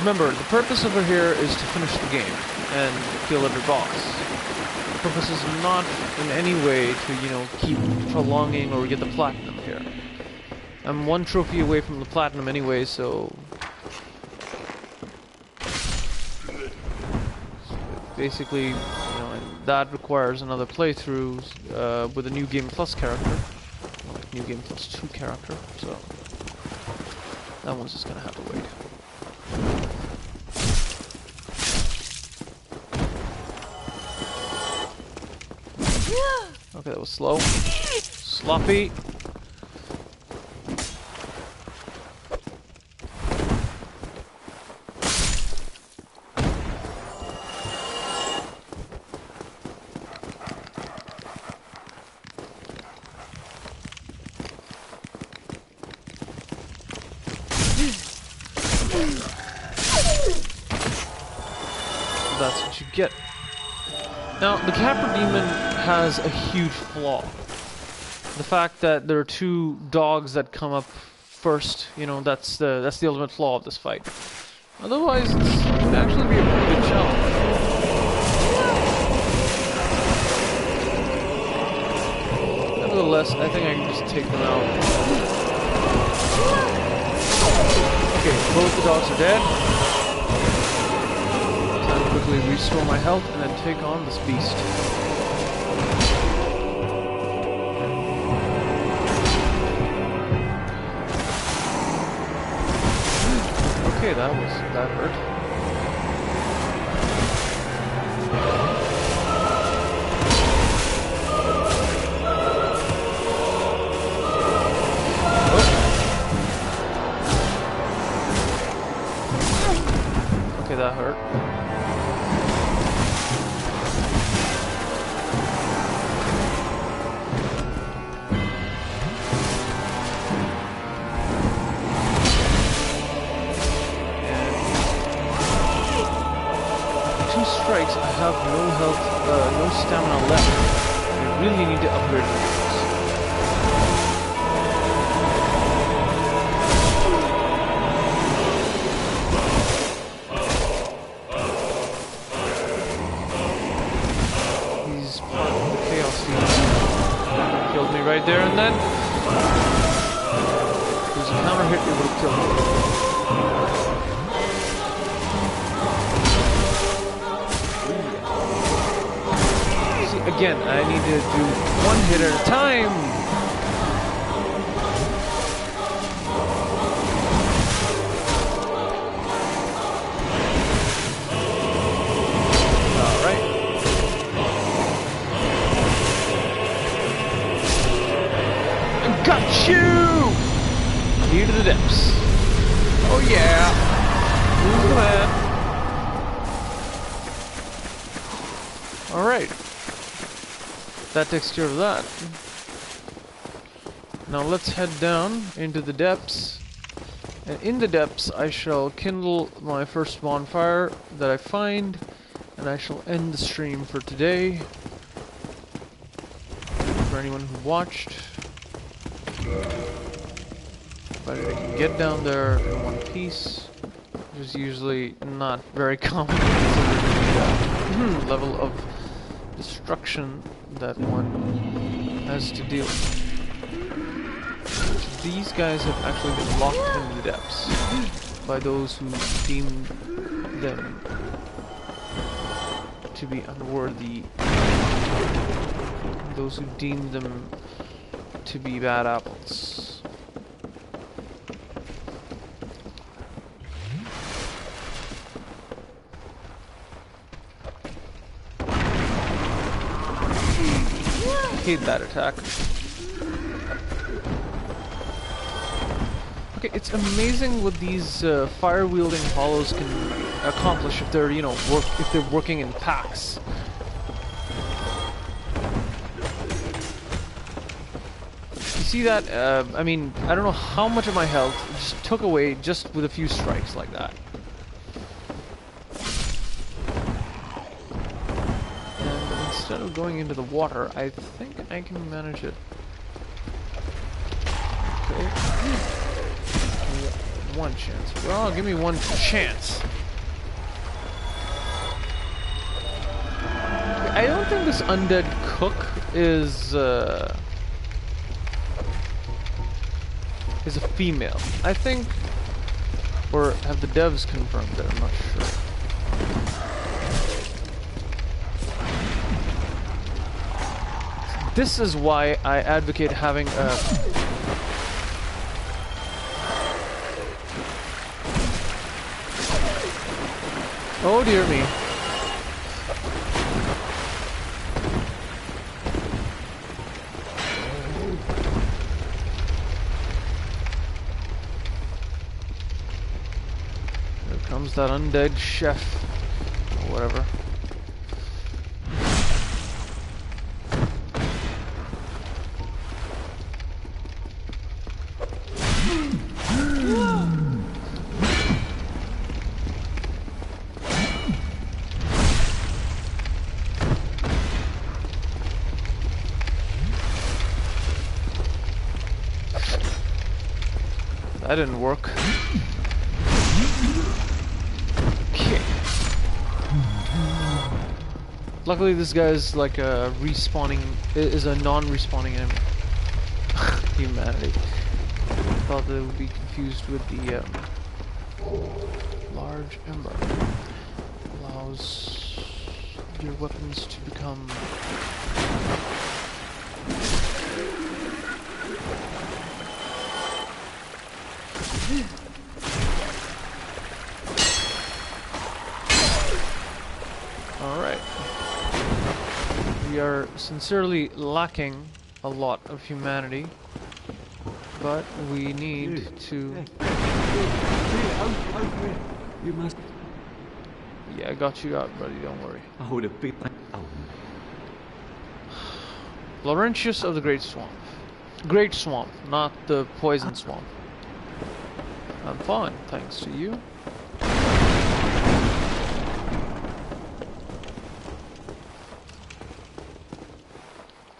Remember, the purpose over here is to finish the game and kill every boss. The purpose is not in any way to, you know, keep prolonging or get the platinum here. I'm one trophy away from the platinum anyway, so... basically, you know, and that requires another playthrough with a New Game Plus character. Like New Game Plus 2 character, so... that one's just gonna have to wait. Okay, that was slow. Sloppy. That's what you get. Now, the Capra Demon has a huge flaw. The fact that there are two dogs that come up first, you know, that's the ultimate flaw of this fight. Otherwise, it can actually be a pretty good challenge. Nevertheless, I think I can just take them out. Okay, both the dogs are dead. Quickly restore my health and then take on this beast. Okay, that hurt. Oh. Okay, that hurt. Strikes, I have no health, no stamina left. I really need to upgrade my He's part of the chaos team. Killed me right there and then. If there's a counter hit, it would have killed me. Again, I need to do one hit at a time. All right. I got you. Here to the depths. Oh yeah. Who's the man? All right. That takes care of that. Now let's head down into the depths. And in the depths I shall kindle my first bonfire that I find. And I shall end the stream for today. For anyone who watched. But I can get down there in one piece, which is usually not very common considering the level of destruction that one has to deal with. These guys have actually been locked in the depths by those who deemed them to be unworthy, those who deemed them to be bad apples. I hate that attack. Okay, it's amazing what these fire-wielding hollows can accomplish if they're, you know, if they're working in packs. You see that? I mean, I don't know how much of my health it just took away just with a few strikes like that. And instead of going into the water, I think I can manage it. Okay. One chance. Well, give me one chance. I don't think this undead cook is a female. I think, or have the devs confirmed it? I'm not sure. This is why I advocate having a oh dear me. Here comes that undead chef, or whatever. That didn't work. Okay. Luckily this guy's like a is a non-respawning enemy. Humanity. I thought they would be confused with the large ember. Allows your weapons to become alright. We are sincerely lacking a lot of humanity, but we need to... You must... Yeah, I got you out, buddy, don't worry. Oh, the big... Oh. Laurentius of the Great Swamp. Great Swamp, not the Poison Swamp. I'm fine, thanks to you.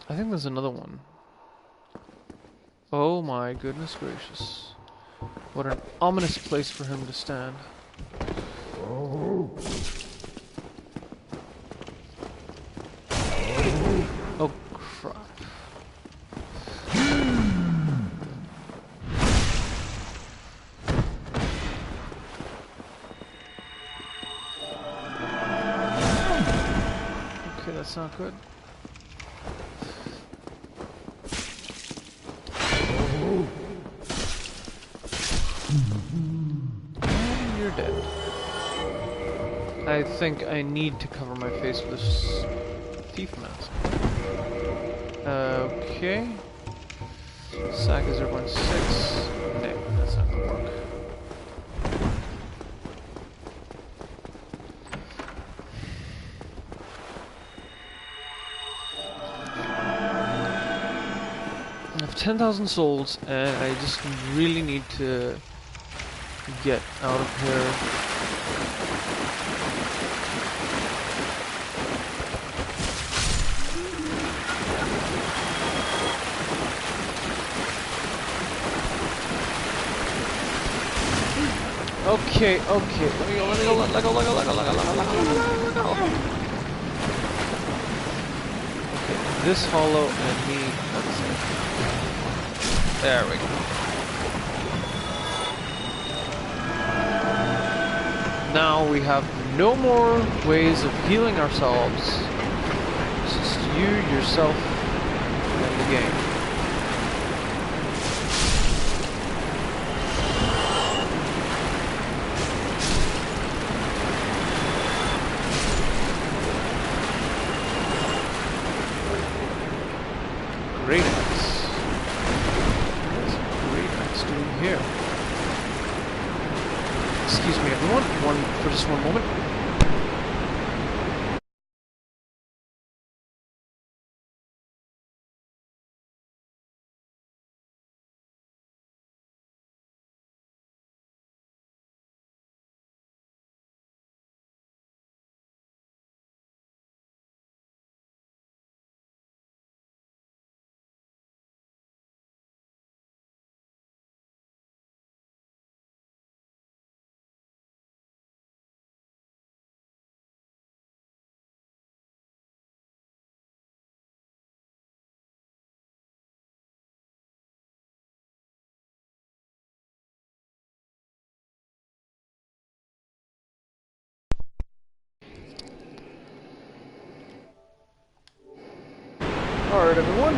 I think there's another one. Oh my goodness gracious. What an ominous place for him to stand. Oh crap. Okay, that's not good. And you're dead. I think I need to cover my face with this thief mask. Okay. Sack is 0.6. No, that's not gonna work. I have 10,000 souls, and I just really need to get out of here. Okay, okay. Let me go, let me go, let go, let go, let go, let go, let go, let go, let go. Okay, this hollow and me. That's it. There we go. Now we have no more ways of healing ourselves. It's just you, yourself, and the game. Great axe. What's great axe doing here? Excuse me, everyone. For just one moment. Alright, everyone.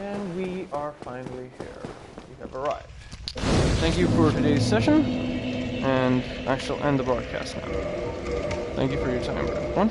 And we are finally here. We have arrived. Thank you for today's session, and I shall end the broadcast now. Thank you for your time, everyone.